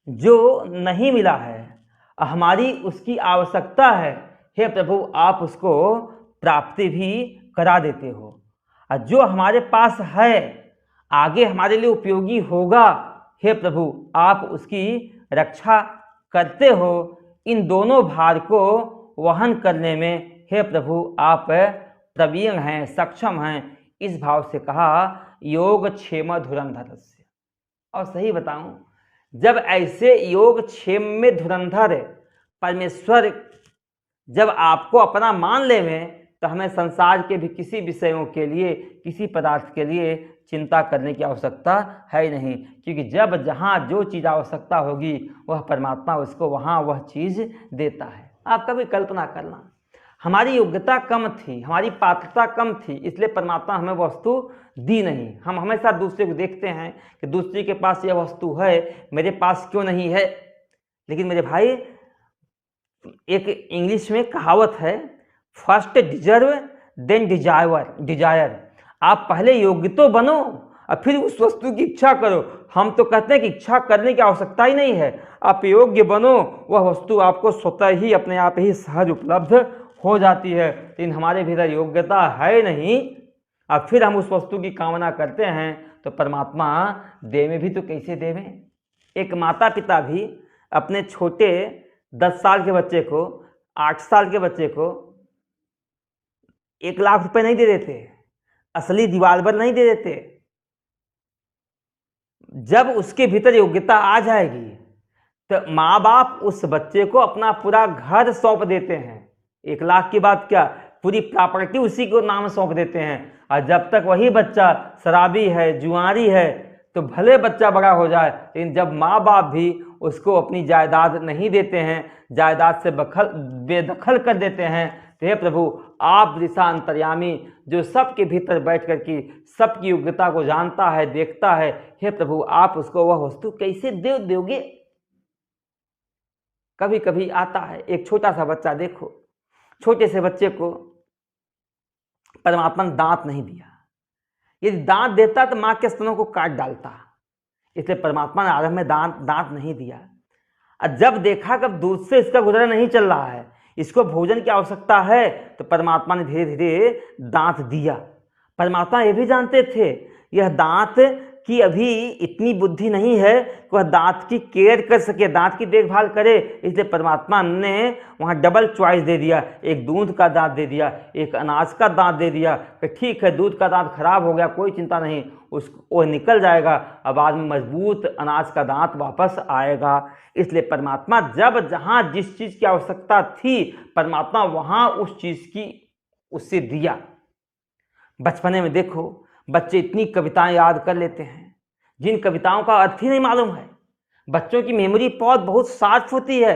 जो नहीं मिला है, हमारी उसकी आवश्यकता है। हे प्रभु, आप उसको प्राप्ति भी करा देते हो, और जो हमारे पास है आगे हमारे लिए उपयोगी होगा, हे प्रभु आप उसकी रक्षा करते हो। इन दोनों भार को वहन करने में हे प्रभु आप प्रवीण हैं, सक्षम हैं। इस भाव से कहा योग क्षेम धुरंधरस्य। और सही बताऊं, जब ऐसे योग क्षेम में धुरंधर परमेश्वर जब आपको अपना मान लेवें, तो हमें संसार के भी किसी विषयों के लिए, किसी पदार्थ के लिए चिंता करने की आवश्यकता है नहीं, क्योंकि जब जहाँ जो चीज़ आवश्यकता होगी वह परमात्मा उसको वहाँ वह चीज़ देता है। आप कभी कल्पना करना, हमारी योग्यता कम थी, हमारी पात्रता कम थी, इसलिए परमात्मा हमें वस्तु दी नहीं। हम हमेशा दूसरे को देखते हैं कि दूसरे के पास यह वस्तु है, मेरे पास क्यों नहीं है। लेकिन मेरे भाई, एक इंग्लिश में कहावत है, फर्स्ट डिजर्व देन डिजायर। आप पहले योग्य तो बनो, और फिर उस वस्तु की इच्छा करो। हम तो कहते हैं कि इच्छा करने की आवश्यकता ही नहीं है, आप योग्य बनो, वह वस्तु आपको स्वतः ही अपने आप ही सहज उपलब्ध हो जाती है। लेकिन हमारे भीतर योग्यता है नहीं, और फिर हम उस वस्तु की कामना करते हैं, तो परमात्मा देवे भी तो कैसे देवें। एक माता पिता भी अपने छोटे 10 साल के बच्चे को, 8 साल के बच्चे को 1 लाख रुपए नहीं दे देते, असली रिवॉल्वर नहीं दे देते। जब उसके भीतर योग्यता आ जाएगी तो माँ बाप उस बच्चे को अपना पूरा घर सौंप देते हैं। 1 लाख की बात क्या, पूरी प्रॉपर्टी उसी को नाम सौंप देते हैं। और जब तक वही बच्चा शराबी है, जुआरी है, तो भले बच्चा बड़ा हो जाए, लेकिन जब माँ बाप भी उसको अपनी जायदाद नहीं देते हैं, जायदाद से बेदखल कर देते हैं, तो हे प्रभु आप दिशा अंतर्यामी जो सबके भीतर बैठ कर की सबकी योग्यता को जानता है, देखता है, हे प्रभु आप उसको वह वस्तु कैसे दोगे। कभी कभी आता है एक छोटा सा बच्चा, देखो छोटे से बच्चे को परमात्मा ने दांत नहीं दिया, यदि दांत देता तो माँ के स्तनों को काट डालता, इसलिए परमात्मा ने आरंभ में दांत नहीं दिया। और जब देखा कि दूध से इसका गुजारा नहीं चल रहा है, इसको भोजन की आवश्यकता है, तो परमात्मा ने धीरे धीरे दांत दिया। परमात्मा ये भी जानते थे यह दांत की अभी इतनी बुद्धि नहीं है कि वह दांत की केयर कर सके, दांत की देखभाल करे, इसलिए परमात्मा ने वहाँ डबल चॉइस दे दिया, एक दूध का दांत दे दिया, एक अनाज का दांत दे दिया कि ठीक है दूध का दांत खराब हो गया कोई चिंता नहीं, वो निकल जाएगा और बाद में मजबूत अनाज का दांत वापस आएगा। इसलिए परमात्मा जब जहाँ जिस चीज़ की आवश्यकता थी, परमात्मा वहाँ उस चीज़ की उससे दिया। बचपने में देखो बच्चे इतनी कविताएं याद कर लेते हैं जिन कविताओं का अर्थ ही नहीं मालूम है। बच्चों की मेमोरी पावर बहुत शार्प होती है,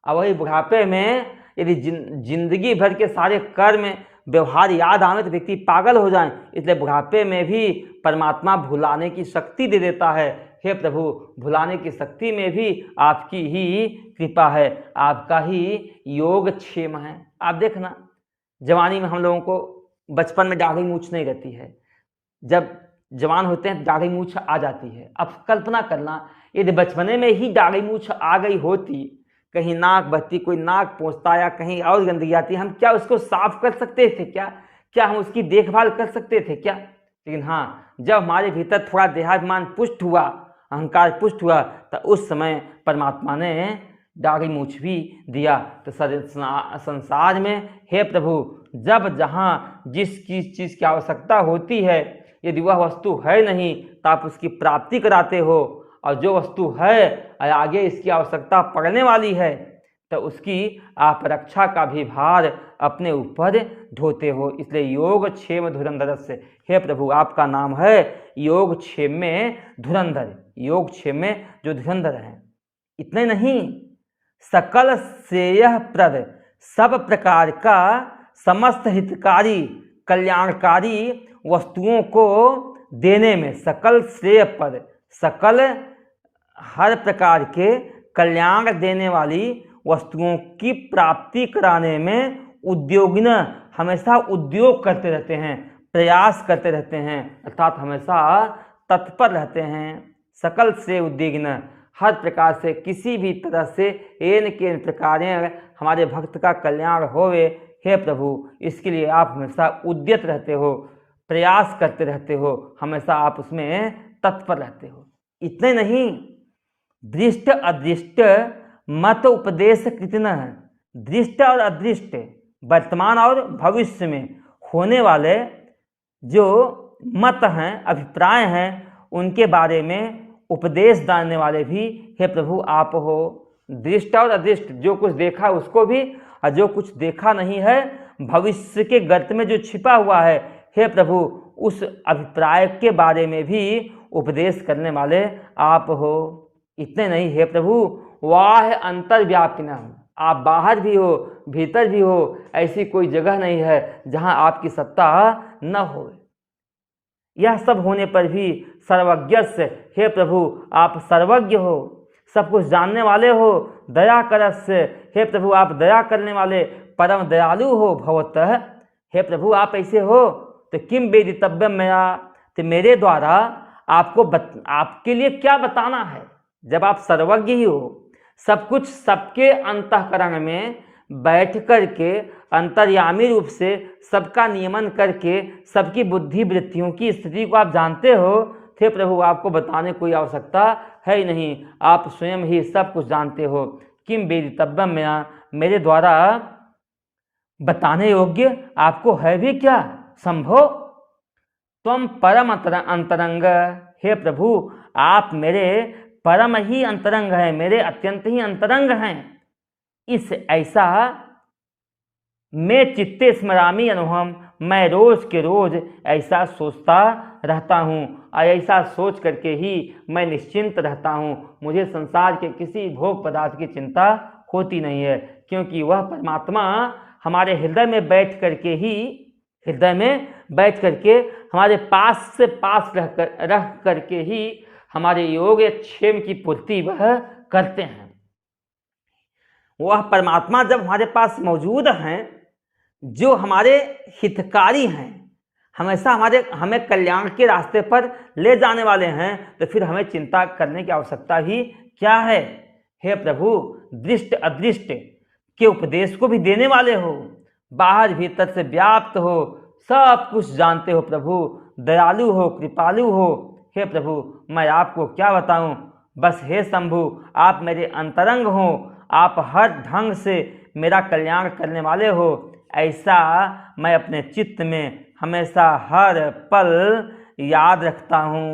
और वही बुढ़ापे में यदि जिंदगी भर के सारे कर्म व्यवहार याद आवे तो व्यक्ति पागल हो जाए। इसलिए बुढ़ापे में भी परमात्मा भुलाने की शक्ति दे देता है। हे प्रभु भुलाने की शक्ति में भी आपकी ही कृपा है, आपका ही योगक्षेम है। आप देखना जवानी में हम लोगों को बचपन में दाढ़ी मूछ नहीं रहती है, जब जवान होते हैं दाढ़ी मूछ आ जाती है। अब कल्पना करना यदि बचपने में ही दाढ़ी मूछ आ गई होती, कहीं नाक बहती, कोई नाक पोंछता या कहीं और गंदगी आती, हम क्या उसको साफ कर सकते थे क्या हम उसकी देखभाल कर सकते थे क्या? लेकिन हाँ, जब हमारे भीतर थोड़ा देहाभिमान पुष्ट हुआ, अहंकार पुष्ट हुआ, तो उस समय परमात्मा ने दाढ़ी मूछ भी दिया। तो संसार में हे प्रभु जब जहाँ जिस चीज़ की आवश्यकता होती है, यदि वह वस्तु है नहीं तो आप उसकी प्राप्ति कराते हो, और जो वस्तु है आगे इसकी आवश्यकता पड़ने वाली है तो उसकी आप रक्षा का भी भार अपने ऊपर ढोते हो। इसलिए योगक्षेम धुरंधर से, हे प्रभु आपका नाम है योगक्षेम में धुरंधर, योगक्षेम में जो धुरंधर हैं। इतने नहीं, सकल श्रेयःप्रद सब प्रकार का समस्त हितकारी कल्याणकारी वस्तुओं को देने में, सकल श्रेयःप्रद, सकल हर प्रकार के कल्याण देने वाली वस्तुओं की प्राप्ति कराने में उद्योगिन हमेशा उद्योग करते रहते हैं, प्रयास करते रहते हैं, अर्थात हमेशा तत्पर रहते हैं। सकल से उद्योगिन, हर प्रकार से किसी भी तरह से एन के प्रकार हमारे भक्त का कल्याण होवे, हे प्रभु इसके लिए आप हमेशा उद्यत रहते हो, प्रयास करते रहते हो, हमेशा आप उसमें तत्पर रहते हो। इतने नहीं, दृष्ट अदृष्ट मत उपदेश कृतना है, दृष्ट और अदृष्ट वर्तमान और भविष्य में होने वाले जो मत हैं, अभिप्राय हैं, उनके बारे में उपदेश देने वाले भी हे प्रभु आप हो। दृष्ट और अदृष्ट, जो कुछ देखा उसको भी, और जो कुछ देखा नहीं है भविष्य के गर्त में जो छिपा हुआ है, हे प्रभु उस अभिप्राय के बारे में भी उपदेश करने वाले आप हो। इतने नहीं, हे प्रभु वाह अंतर्व्यापिनः, आप बाहर भी हो भीतर भी हो, ऐसी कोई जगह नहीं है जहां आपकी सत्ता न हो। यह सब होने पर भी सर्वज्ञ से, हे प्रभु आप सर्वज्ञ हो, सब कुछ जानने वाले हो, दया करस से, हे प्रभु आप दया करने वाले परम दयालु हो। भवतः, हे प्रभु आप ऐसे हो तो किम वेदितव्यम मया, तो मेरे द्वारा आपके लिए क्या बताना है, जब आप सर्वज्ञ ही हो, सब कुछ सबके अंतःकरण में बैठ करके अंतर्यामी रूप से सबका नियमन करके सबकी बुद्धि वृत्तियों की स्थिति को आप जानते हो, थे प्रभु आपको बताने कोई आवश्यकता है ही नहीं, आप स्वयं ही सब कुछ जानते हो। किम वेदितव्यम मया, मेरे द्वारा बताने योग्य आपको है भी क्या संभव। तुम परम अंतरंग, हे प्रभु आप मेरे परम ही अंतरंग हैं, मेरे अत्यंत ही अंतरंग हैं। इस ऐसा मैं चित्ते स्मरामी अनुभव, मैं रोज के रोज ऐसा सोचता रहता हूँ और ऐसा सोच करके ही मैं निश्चिंत रहता हूँ। मुझे संसार के किसी भोग पदार्थ की चिंता होती नहीं है, क्योंकि वह परमात्मा हमारे हृदय में बैठ करके हमारे पास से पास रह करके ही हमारे योग क्षेम की पूर्ति वह करते हैं। वह परमात्मा जब हमारे पास मौजूद हैं, जो हमारे हितकारी हैं, हमेशा हमें कल्याण के रास्ते पर ले जाने वाले हैं, तो फिर हमें चिंता करने की आवश्यकता भी क्या है। हे प्रभु दृष्ट अदृष्ट के उपदेश को भी देने वाले हो, बाहर भीतर से व्याप्त हो, सब कुछ जानते हो प्रभु, दयालु हो, कृपालु हो। हे प्रभु मैं आपको क्या बताऊं, बस हे शंभु आप मेरे अंतरंग हो, आप हर ढंग से मेरा कल्याण करने वाले हो, ऐसा मैं अपने चित्त में हमेशा हर पल याद रखता हूँ,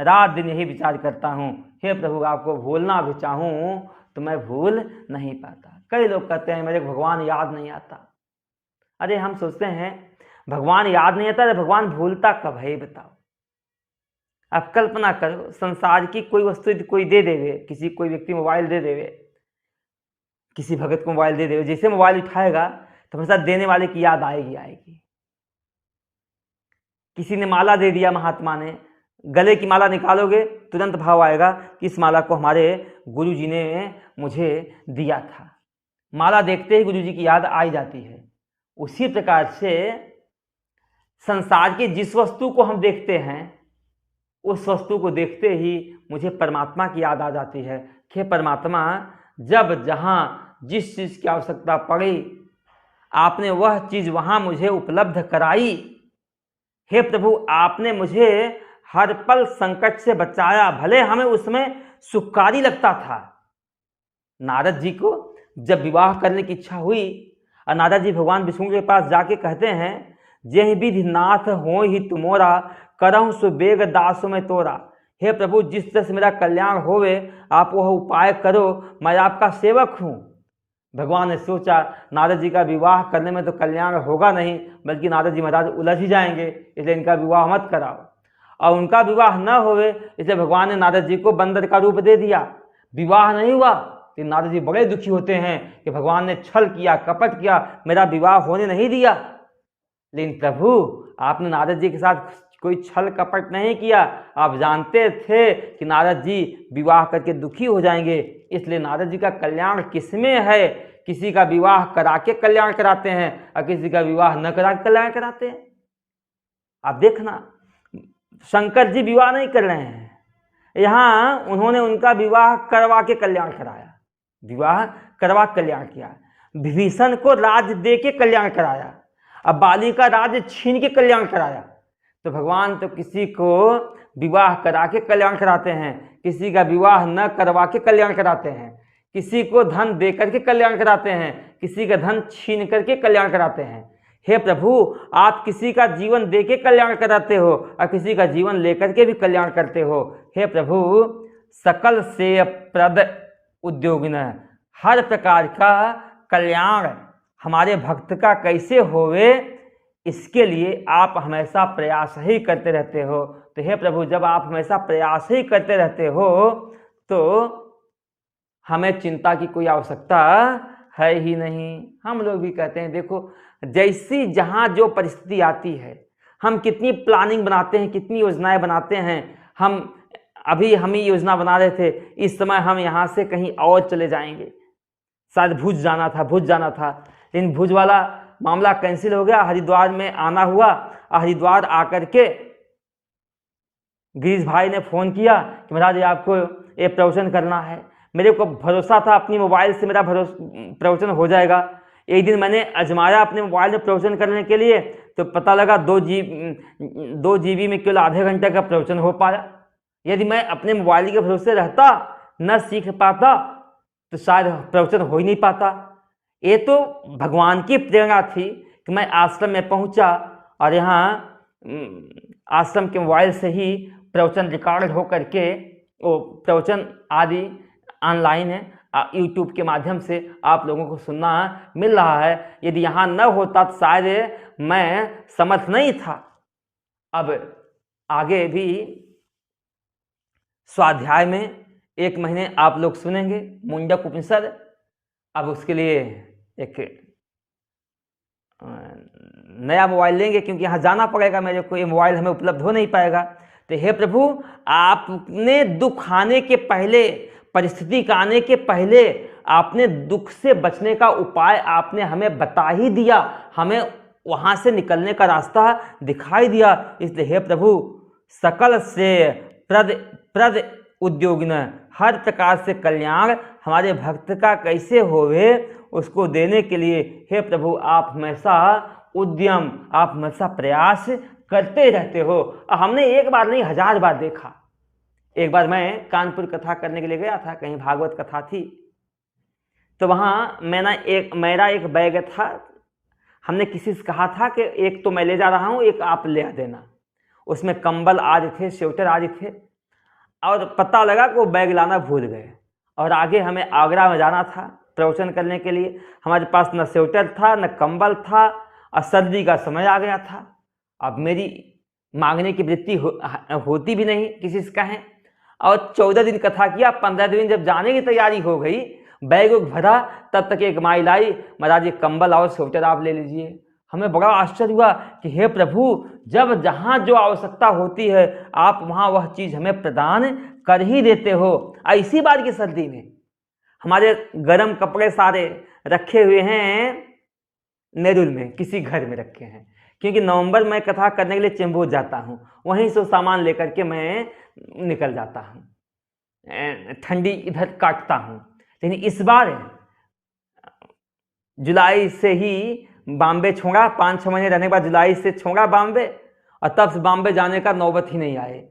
रात दिन यही विचार करता हूँ। हे प्रभु आपको भूलना भी चाहूँ तो मैं भूल नहीं पाता। कई लोग कहते हैं मेरे भगवान याद नहीं आता। अरे हम सोचते हैं भगवान याद नहीं आता, तो भगवान भूलता कब है बताओ। आप कल्पना करो, संसार की कोई वस्तु कोई दे देवे, कोई व्यक्ति मोबाइल दे देवे, किसी भगत को मोबाइल दे देवे, जैसे मोबाइल उठाएगा तो हमेशा देने वाले की याद आएगी। किसी ने माला दे दिया, महात्मा ने, गले की माला निकालोगे तुरंत भाव आएगा कि इस माला को हमारे गुरु जी ने मुझे दिया था। माला देखते ही गुरु जी की याद आ जाती है। उसी प्रकार से संसार की जिस वस्तु को हम देखते हैं, उस वस्तु को देखते ही मुझे परमात्मा की याद आ जाती है कि परमात्मा जब जहाँ जिस चीज़ की आवश्यकता पड़ी आपने वह चीज़ वहाँ मुझे उपलब्ध कराई। हे प्रभु आपने मुझे हर पल संकट से बचाया, भले हमें उसमें सुखकारी लगता था। नारद जी को जब विवाह करने की इच्छा हुई और नारद जी भगवान विष्णु के पास जाके कहते हैं, जेहि विधि नाथ हो ही तुमोरा, करहु सुबेग दासो में तोरा। हे प्रभु जिस तरह से मेरा कल्याण होवे आप वह उपाय करो, मैं आपका सेवक हूँ। भगवान ने सोचा नारद जी का विवाह करने में तो कल्याण होगा नहीं, बल्कि नारद जी महाराज उलझ ही जाएंगे, इसलिए इनका विवाह मत कराओ। और उनका विवाह न होवे इसलिए भगवान ने नारद जी को बंदर का रूप दे दिया। विवाह नहीं हुआ तो नारद जी बड़े दुखी होते हैं कि भगवान ने छल किया, कपट किया, मेरा विवाह होने नहीं दिया। लेकिन प्रभु आपने नारद जी के साथ कोई छल कपट नहीं किया, आप जानते थे कि नारद जी विवाह करके दुखी हो जाएंगे, इसलिए नारद जी का कल्याण किसमें है। किसी का विवाह करा के कल्याण कराते हैं और किसी का विवाह न करा के कल्याण कराते हैं। आप देखना शंकर जी विवाह नहीं कर रहे हैं, यहाँ उन्होंने उनका विवाह करवा के कल्याण कराया, विवाह करवा कल्याण किया। विभीषण को राज दे के कल्याण कराया, अब बाली का राज छीन के कल्याण कराया। तो भगवान तो किसी को विवाह करा के कल्याण कराते हैं, किसी का विवाह न करवा के कल्याण कराते हैं, किसी को धन दे करके कल्याण कराते हैं, किसी का धन छीन करके कल्याण कराते हैं। हे प्रभु आप किसी का जीवन दे के कल्याण कराते हो और किसी का जीवन लेकर के भी कल्याण करते हो। हे प्रभु सकल से प्रद उद्योगिन, हर प्रकार का कल्याण हमारे भक्त का कैसे होवे इसके लिए आप हमेशा प्रयास ही करते रहते हो। तो हे प्रभु जब आप हमेशा प्रयास ही करते रहते हो तो हमें चिंता की कोई आवश्यकता है ही नहीं। हम लोग भी कहते हैं देखो जैसी जहाँ जो परिस्थिति आती है, हम कितनी प्लानिंग बनाते हैं, कितनी योजनाएं बनाते हैं। हम ही योजना बना रहे थे, इस समय हम यहाँ से कहीं और चले जाएंगे, शायद भुज जाना था, लेकिन भुज वाला मामला कैंसिल हो गया, हरिद्वार में आना हुआ हरिद्वार आकर के गिरीश भाई ने फ़ोन किया कि महाराज ये आपको ये प्रवचन करना है। मेरे को भरोसा था अपनी मोबाइल से मेरा प्रवचन हो जाएगा। एक दिन मैंने आजमाया अपने मोबाइल में प्रवचन करने के लिए, तो पता लगा 2 GB में केवल आधे घंटे का प्रवचन हो पाया। यदि मैं अपने मोबाइल के भरोसे रहता, न सीख पाता, तो शायद प्रवचन हो ही नहीं पाता। ये तो भगवान की प्रेरणा थी कि मैं आश्रम में पहुंचा और यहाँ आश्रम के मोबाइल से ही प्रवचन रिकॉर्ड हो करके वो प्रवचन आदि ऑनलाइन है, यूट्यूब के माध्यम से आप लोगों को सुनना मिल रहा है। यदि यहाँ न होता तो शायद मैं समर्थ नहीं था। अब आगे भी स्वाध्याय में 1 महीने आप लोग सुनेंगे मुंडक उपनिषद। अब उसके लिए एक नया मोबाइल लेंगे, क्योंकि यहाँ जाना पड़ेगा मेरे को, ये मोबाइल हमें उपलब्ध हो नहीं पाएगा। तो हे प्रभु, आपने दुख आने के पहले, परिस्थिति का आने के पहले आपने दुख से बचने का उपाय आपने हमें बता ही दिया, हमें वहाँ से निकलने का रास्ता दिखाई दिया। इसलिए हे प्रभु, सकल से प्रद उद्योगिन, हर प्रकार से कल्याण हमारे भक्त का कैसे होवे उसको देने के लिए हे प्रभु आप हमेशा उद्यम, आप हमेशा प्रयास करते रहते हो। हमने एक बार नहीं 1000 बार देखा। एक बार मैं कानपुर कथा करने के लिए गया था, कहीं भागवत कथा थी, तो वहाँ मेरा एक बैग था। हमने किसी से कहा था कि एक तो मैं ले जा रहा हूँ, एक आप ले आ देना। उसमें कंबल आदि थे, स्वेटर आदि थे, और पता लगा कि वो बैग लाना भूल गए। और आगे हमें आगरा में जाना था प्रवचन करने के लिए। हमारे पास न स्वेटर था, न कंबल था, और सर्दी का समय आ गया था। अब मेरी मांगने की वृत्ति होती भी नहीं किसी से कहें। और 14 दिन कथा किया, 15 दिन जब जाने की तैयारी हो गई, बैग भरा, तब तक एक माई लाई, महाराज ये कंबल और स्वेटर आप ले लीजिए। हमें बड़ा आश्चर्य हुआ कि हे प्रभु, जब जहाँ जो आवश्यकता होती है आप वहाँ वह चीज़ हमें प्रदान कर ही देते हो। इसी बार की सर्दी में हमारे गर्म कपड़े सारे रखे हुए हैं नेरुल में, किसी घर में रखे हैं, क्योंकि नवंबर में कथा करने के लिए चेंबूर जाता हूँ, वहीं से सामान लेकर के मैं निकल जाता हूँ, ठंडी इधर काटता हूँ। लेकिन इस बार जुलाई से ही बॉम्बे छोड़ा, 5-6 महीने रहने के बाद जुलाई से छोड़ा बॉम्बे, और तब से बॉम्बे जाने का नौबत ही नहीं आए।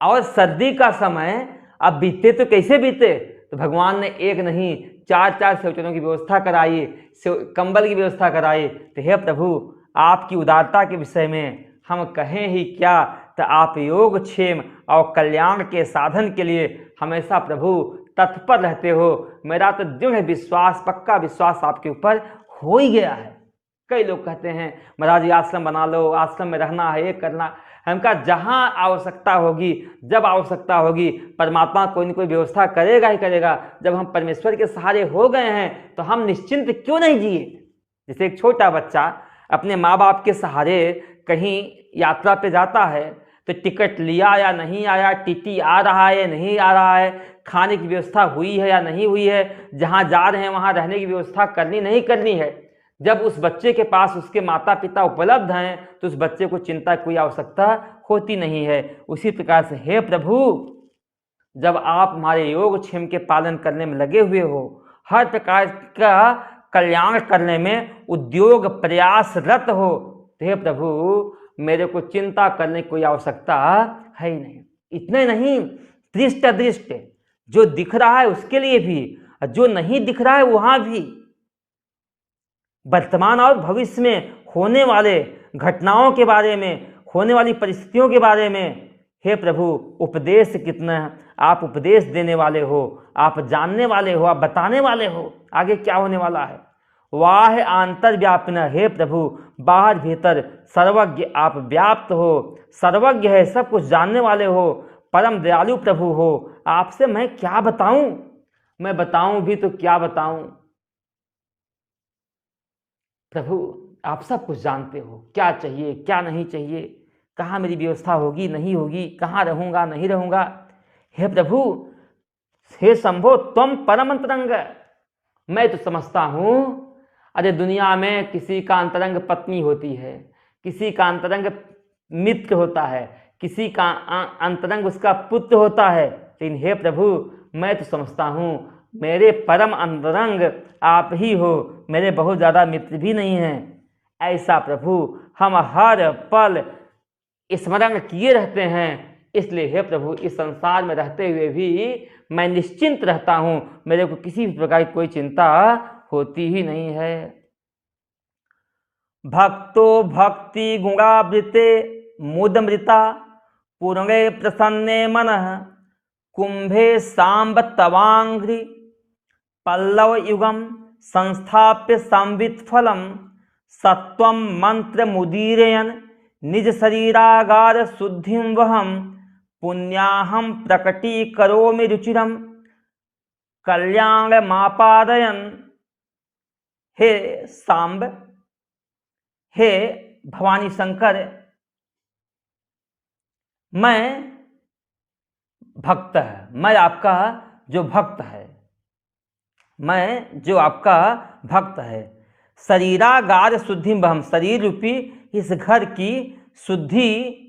और सर्दी का समय अब बीते तो कैसे बीते, तो भगवान ने एक नहीं 4-4 स्वेटरों की व्यवस्था कराई, कंबल की व्यवस्था कराई। तो हे प्रभु, आपकी उदारता के विषय में हम कहें ही क्या। तो आप योगक्षेम और कल्याण के साधन के लिए हमेशा प्रभु तत्पर रहते हो। मेरा तो दृढ़ विश्वास, पक्का विश्वास आपके ऊपर हो ही गया है। कई लोग कहते हैं महाराज ये आश्रम बना लो, आश्रम में रहना है, ये करना। हम कहा जहाँ आवश्यकता होगी, जब आवश्यकता होगी, परमात्मा कोई न कोई व्यवस्था करेगा ही करेगा। जब हम परमेश्वर के सहारे हो गए हैं तो हम निश्चिंत क्यों नहीं जिए। जैसे एक छोटा बच्चा अपने माँ बाप के सहारे कहीं यात्रा पे जाता है, तो टिकट लिया या नहीं आया, टीटी आ रहा है या नहीं आ रहा है, खाने की व्यवस्था हुई है या नहीं हुई है, जहाँ जा रहे हैं वहाँ रहने की व्यवस्था करनी नहीं करनी है। जब उस बच्चे के पास उसके माता पिता उपलब्ध हैं तो उस बच्चे को चिंता की कोई आवश्यकता होती नहीं है। उसी प्रकार से हे प्रभु, जब आप हमारे योगक्षेम के पालन करने में लगे हुए हो, हर प्रकार का कल्याण करने में उद्योग प्रयासरत हो, तो हे प्रभु मेरे को चिंता करने की कोई आवश्यकता है ही नहीं। इतने नहीं, दृष्ट अदृष्ट जो दिख रहा है उसके लिए भी, जो नहीं दिख रहा है वहाँ भी, वर्तमान और भविष्य में होने वाले घटनाओं के बारे में, होने वाली परिस्थितियों के बारे में, हे प्रभु उपदेश कितना है। आप उपदेश देने वाले हो, आप जानने वाले हो, आप बताने वाले हो आगे क्या होने वाला है। वाह आंतर व्यापन, हे प्रभु बाहर भीतर सर्वज्ञ आप व्याप्त हो, सर्वज्ञ है, सब कुछ जानने वाले हो, परम दयालु प्रभु हो। आपसे मैं क्या बताऊं, मैं बताऊं भी तो क्या बताऊं। प्रभु आप सब कुछ जानते हो, क्या चाहिए क्या नहीं चाहिए, कहाँ मेरी व्यवस्था होगी नहीं होगी, कहाँ रहूँगा नहीं रहूँगा। हे प्रभु, हे शंभो तुम परम अंतरंग। मैं तो समझता हूँ अरे दुनिया में किसी का अंतरंग पत्नी होती है, किसी का अंतरंग मित्र होता है, किसी का अंतरंग उसका पुत्र होता है, लेकिन हे प्रभु मैं तो समझता हूँ मेरे परम अंतरंग आप ही हो, मेरे बहुत ज़्यादा मित्र भी नहीं हैं। ऐसा प्रभु हम हर पल स्मरण किए रहते हैं, इसलिए हे प्रभु इस संसार में रहते हुए भी मैं निश्चिंत रहता हूँ, मेरे को किसी भी प्रकार की कोई चिंता होती ही नहीं है। भक्तो भक्ति गुणावृते मुदमृता पूर्णे प्रसन्ने मनः कुंभे सांब तवांघ्रि पल्लव युगम संस्थाप्य संवित फलम सत्वम मंत्र मुदीरयन निज शरीरागार शुद्धिं वहम पुण्याहम प्रकटीकरोमि रुचिरम कल्याणमापादयन। हे सांब, हे भवानी शंकर, मैं भक्त है, मैं आपका जो भक्त है, मैं जो आपका भक्त है। शरीरागार शुद्धि बहम, शरीर रूपी इस घर की शुद्धि,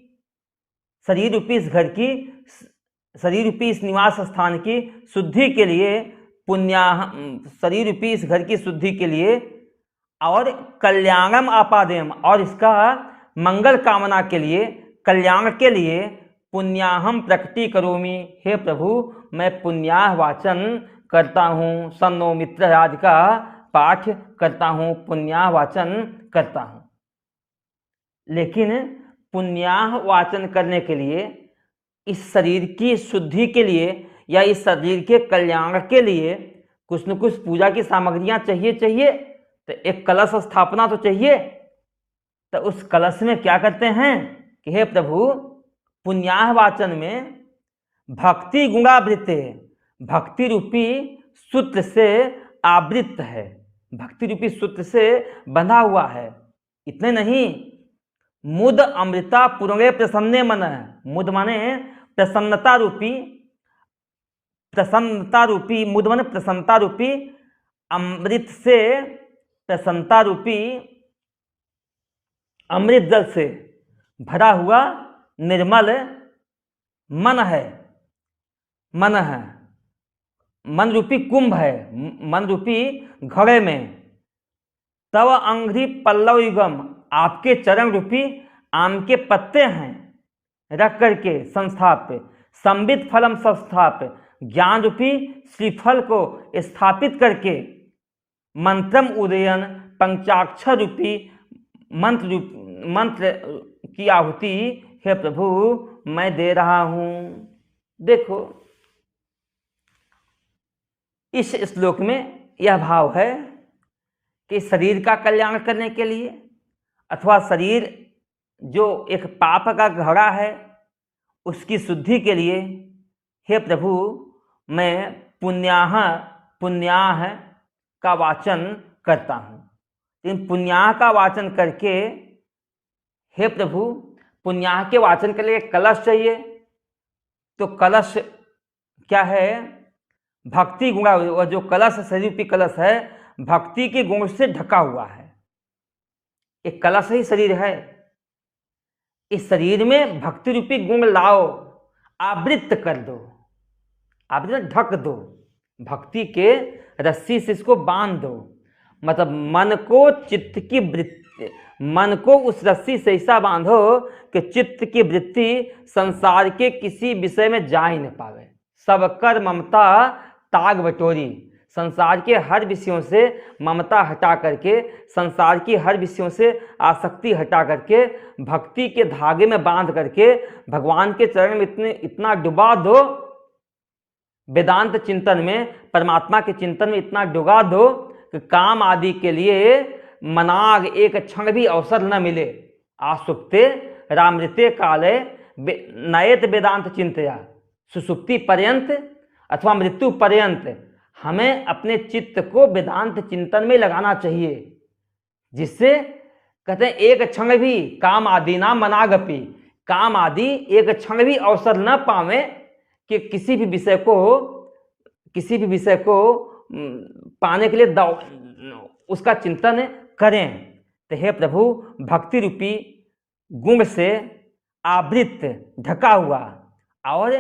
शरीर रूपी इस घर की, शरीर रूपी इस निवास स्थान की शुद्धि के लिए पुण्या, शरीर रूपी इस घर की शुद्धि के लिए और कल्याणम आपादेयम, और इसका मंगल कामना के लिए, कल्याण के लिए पुण्याहम प्रकटी करोमि। हे प्रभु मैं पुण्याह वाचन करता हूँ, सन्नो मित्र आदि का पाठ करता हूँ, पुण्याह वाचन करता हूँ। लेकिन पुण्याह वाचन करने के लिए, इस शरीर की शुद्धि के लिए या इस शरीर के कल्याण के लिए कुछ न कुछ पूजा की सामग्रियां चाहिए। तो एक कलश स्थापना तो चाहिए। तो उस कलश में क्या करते हैं कि हे प्रभु पुण्याह वाचन में भक्ति गुणावृत्ते, भक्ति रूपी सूत्र से आवृत है, भक्ति रूपी सूत्र से बंधा हुआ है। इतने नहीं, मुद अमृता पूर्णे प्रसन्ने मन है। मुद माने प्रसन्नता रूपी, प्रसन्नता रूपी, मुद माने प्रसन्नता रूपी, अमृत से प्रसन्नता रूपी अमृत जल से भरा हुआ निर्मल मन है, मन है, मन रूपी कुंभ है, मन रूपी घड़े में। तव अंघ्रि पल्लव युगम, आपके चरण रूपी आम के पत्ते हैं रख करके संस्थाप्य, संबित फलम संस्थाप्य, ज्ञान रूपी श्रीफल को स्थापित करके, मंत्रम उदयन, पंचाक्षर रूपी मंत्र की आहुति हे प्रभु मैं दे रहा हूं। देखो इस श्लोक में यह भाव है कि शरीर का कल्याण करने के लिए अथवा शरीर जो एक पाप का घड़ा है उसकी शुद्धि के लिए हे प्रभु मैं पुण्याह का वाचन करता हूँ। इन पुण्याह का वाचन करके हे प्रभु, पुण्याह के वाचन के लिए कलश चाहिए। तो कलश क्या है? भक्ति गुणा, वह जो कलश शरीर रूपी कलश है भक्ति के गुण से ढका हुआ है। एक कलश ही शरीर है, इस शरीर में भक्ति रूपी गुण लाओ, आवृत कर दो, आवृत ढक दो, भक्ति के रस्सी से इसको बांध दो। मतलब मन को चित्त की वृत्ति, मन को उस रस्सी से ऐसा बांधो कि चित्त की वृत्ति संसार के किसी विषय में जा ही न पावे। सब कर ममता ताग बटोरी, संसार के हर विषयों से ममता हटा करके, संसार की हर विषयों से आसक्ति हटा करके, भक्ति के धागे में बांध करके भगवान के चरण में इतना डुबा दो, वेदांत चिंतन में, परमात्मा के चिंतन में इतना डुबा दो कि काम आदि के लिए मनाग एक क्षण भी अवसर न मिले। आसुप्ते रामृते काले नयत वेदांत चिंतया, सुसुप्ति पर्यंत अथवा मृत्यु पर्यंत हमें अपने चित्त को वेदांत चिंतन में लगाना चाहिए, जिससे कहते हैं एक क्षण भी काम आदि ना मनागपि, काम आदि एक क्षण भी अवसर न पावे कि किसी भी विषय को पाने के लिए उसका चिंतन करें। तो हे प्रभु भक्ति रूपी गुण से आवृत ढका हुआ और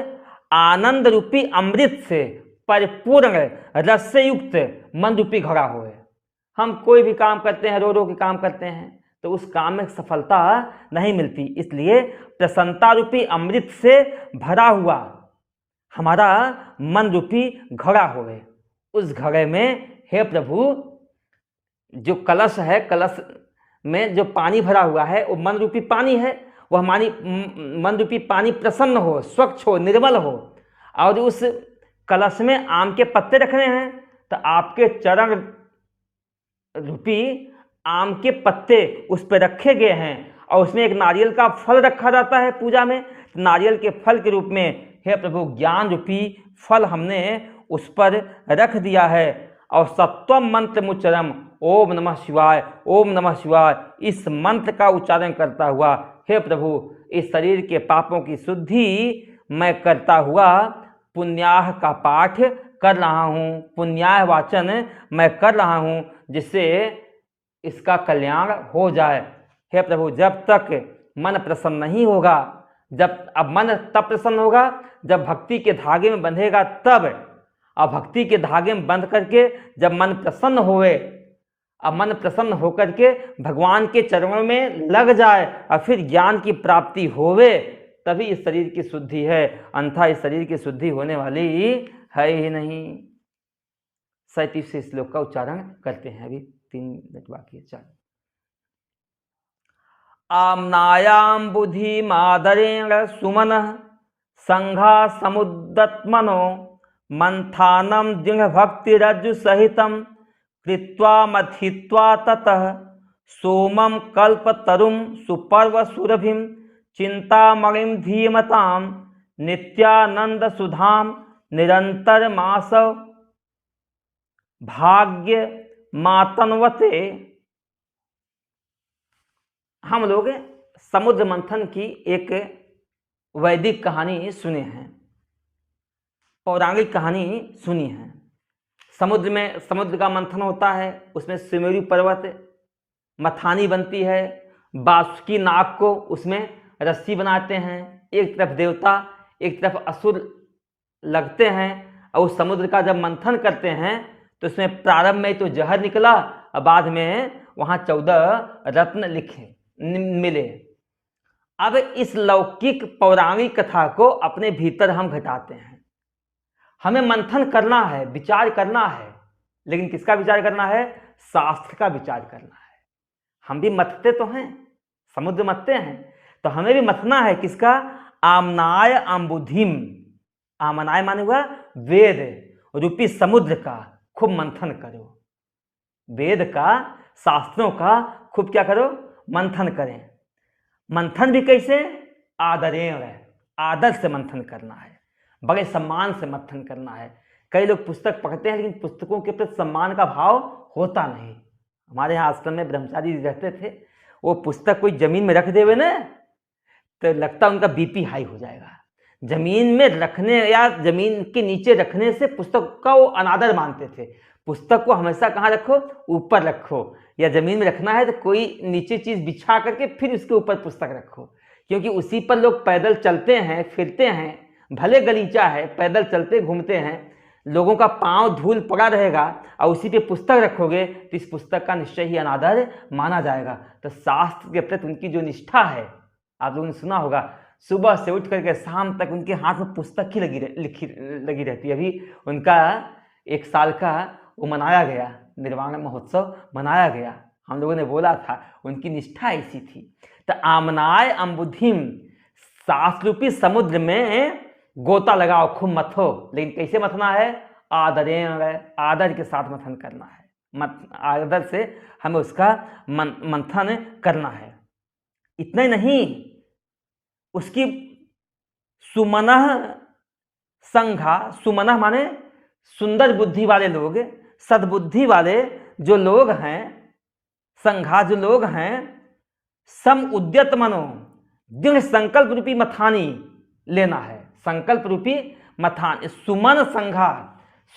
आनंद रूपी अमृत से परिपूर्ण रस से युक्त मन रूपी घड़ा होए। हम कोई भी काम करते हैं, रो रो के काम करते हैं, तो उस काम में सफलता नहीं मिलती। इसलिए प्रसन्नता रूपी अमृत से भरा हुआ हमारा मन रूपी घड़ा होए। उस घड़े में हे प्रभु जो कलश है, कलश में जो पानी भरा हुआ है वो मन रूपी पानी है। वो हमारी मन रूपी पानी प्रसन्न हो, स्वच्छ हो, निर्मल हो। और उस कलश में आम के पत्ते रखने हैं, तो आपके चरण रूपी आम के पत्ते उस पर रखे गए हैं। और उसमें एक नारियल का फल रखा जाता है पूजा में। नारियल के फल के रूप में हे प्रभु ज्ञान रूपी फल हमने उस पर रख दिया है। और सत्वम मंत्र मुच्चरम ओम नमः शिवाय, ओम नमः शिवाय, इस मंत्र का उच्चारण करता हुआ हे प्रभु इस शरीर के पापों की शुद्धि मैं करता हुआ पुण्याह का पाठ कर रहा हूँ, पुण्याह वाचन मैं कर रहा हूँ, जिससे इसका कल्याण हो जाए। हे प्रभु जब तक मन प्रसन्न नहीं होगा, अब मन तब प्रसन्न होगा जब भक्ति के धागे में बंधेगा तब। और भक्ति के धागे में बंध करके जब मन प्रसन्न होवे, अब मन प्रसन्न होकर के भगवान के चरणों में लग जाए और फिर ज्ञान की प्राप्ति होवे, तभी इस शरीर की शुद्धि है। अन्यथा इस शरीर की शुद्धि होने वाली है ही नहीं। 37 श्लोक का उच्चारण करते हैं, अभी 3 मिनट बाकी है। चल आम्नायाम बुद्धि मादरेण सुमन संघा समुद्दत्मनो मंथानम दृढ़ भक्ति रज्जु सहितम कृत्वा मथित्वा ततः सोमम कल्पतरुम सुपर्व सुरभिम चिंतामणिम धीमताम नित्यानंद सुधाम निरंतर मासव भाग्य मातन्वते। हम लोग समुद्र मंथन की एक वैदिक कहानी सुने हैं, पौराणिक कहानी सुनी है। समुद्र का मंथन होता है, उसमें सुमेरु पर्वत मथानी बनती है, बासुकी नाग को उसमें रस्सी बनाते हैं, एक तरफ देवता एक तरफ असुर लगते हैं। और उस समुद्र का जब मंथन करते हैं तो उसमें प्रारंभ में तो जहर निकला और बाद में वहाँ 14 रत्न मिले। अब इस लौकिक पौराणिक कथा को अपने भीतर हम घटाते हैं। हमें मंथन करना है, विचार करना है, लेकिन किसका विचार करना है? शास्त्र का विचार करना है। हम भी मथते तो हैं, समुद्र मथते हैं, तो हमें भी मथना है। किसका? आमनाय आम्बुधिम। आमनाय माने हुआ वेद रूपी समुद्र का खूब मंथन करो। वेद का, शास्त्रों का खूब क्या करो? मंथन करें। मंथन भी कैसे? आदरेण, आदर से मंथन करना है, बड़े सम्मान से मंथन करना है। कई लोग पुस्तक पढ़ते हैं लेकिन पुस्तकों के प्रति सम्मान का भाव होता नहीं। हमारे यहाँ आश्रम में ब्रह्मचारी रहते थे, वो पुस्तक कोई जमीन में रख देवे ना तो लगता उनका बीपी हाई हो जाएगा। जमीन में रखने या जमीन के नीचे रखने से पुस्तक का वो अनादर मानते थे। पुस्तक को हमेशा कहाँ रखो? ऊपर रखो। या जमीन में रखना है तो कोई नीचे चीज बिछा करके फिर उसके ऊपर पुस्तक रखो, क्योंकि उसी पर लोग पैदल चलते हैं, फिरते हैं। भले गलीचा है, पैदल चलते घूमते हैं, लोगों का पांव धूल पड़ा रहेगा और उसी पे पुस्तक रखोगे तो इस पुस्तक का निश्चय ही अनादर माना जाएगा। तो शास्त्र के प्रति उनकी जो निष्ठा है, आप लोगों ने सुना होगा, सुबह से उठ करके शाम तक उनके हाथ में पुस्तक ही लगी रहती है। अभी उनका 1 साल का वो मनाया गया, निर्वाण महोत्सव मनाया गया। हम लोगों ने बोला था उनकी निष्ठा ऐसी थी। तो आमनाय अम्बुधिम, शास्त्ररूपी समुद्र में गोता लगाओ, खूब मथो। लेकिन कैसे मथना है? आदरेण, आदर के साथ मंथन करना है। आदर से हमें उसका मंथन करना है। इतना ही नहीं, उसकी सुमनः संघा, सुमनः माने सुंदर बुद्धि वाले लोग, सद्बुद्धि वाले जो लोग हैं, संघा जो लोग हैं, सम उद्यत मनो, दृढ़ संकल्प रूपी मथानी लेना है। संकल्प रूपी मथान, सुमन संघा,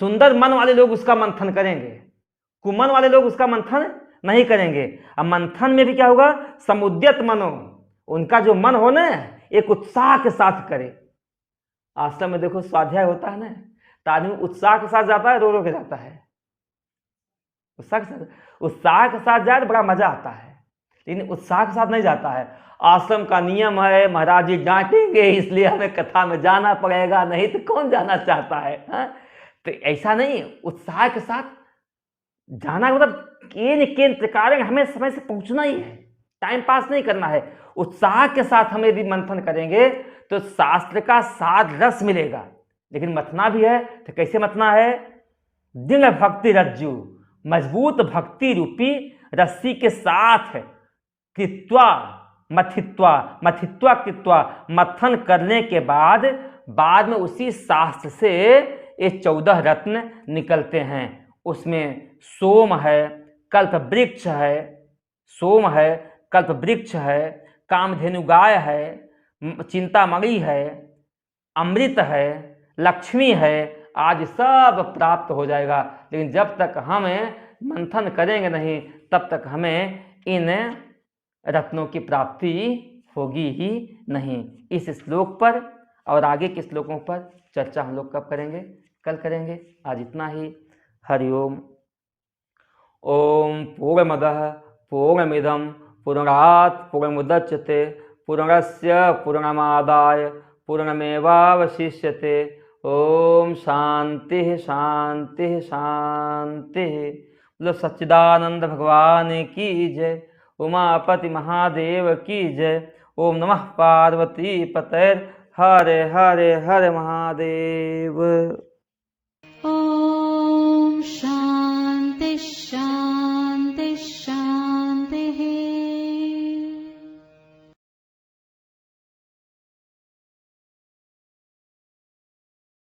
सुंदर मन वाले लोग उसका मंथन करेंगे, कुमन वाले लोग उसका मंथन नहीं करेंगे। अब मंथन में भी क्या होगा? समुद्यत मनो, उनका जो मन हो ना एक उत्साह के साथ करे। आश्रम में देखो स्वाध्याय होता है ना, तो आदमी उत्साह के साथ जाता है, रो रो के जाता है। उत्साह के साथ जाए तो बड़ा मजा आता है, लेकिन उत्साह के साथ नहीं जाता है। आश्रम का नियम है, महाराज जी डांटेंगे इसलिए हमें कथा में जाना पड़ेगा, नहीं तो कौन जाना चाहता है, हा? तो ऐसा नहीं, उत्साह के साथ जाना मतलब केन प्रकार हमें समय से पहुंचना ही है, टाइम पास नहीं करना है। उत्साह के साथ हम यदि मंथन करेंगे तो शास्त्र का सार रस मिलेगा। लेकिन मथना भी है तो कैसे मथना है? दृढ़ भक्ति रज्जु, मजबूत भक्ति रूपी रस्सी के साथ कृत्वा मथित्वा मथित्वा कृत्वा, मथन करने के बाद में उसी शास्त्र से ये 14 रत्न निकलते हैं। उसमें सोम है, कल्प वृक्ष है, सोम है, कल्प वृक्ष है, कामधेनु गाय है, चिंतामणि है, अमृत है, लक्ष्मी है, आज सब प्राप्त हो जाएगा। लेकिन जब तक हम मंथन करेंगे नहीं तब तक हमें इन रत्नों की प्राप्ति होगी ही नहीं। इस श्लोक पर और आगे के श्लोकों पर चर्चा हम लोग कब करेंगे? कल करेंगे। आज इतना ही। हरिओम। ओम पूर्णमदः पूर्णमिदं पूर्णात् पूर्णमुदच्यते पूर्णस्य पूर्णमादाय पूर्णमेवावशिष्यते। ओम शांति शांति शांति। बोलो सच्चिदानंद भगवान की जय। उमापति महादेव की जय। ओम नमः पार्वती पतये। हरे हरे हरे महादेव।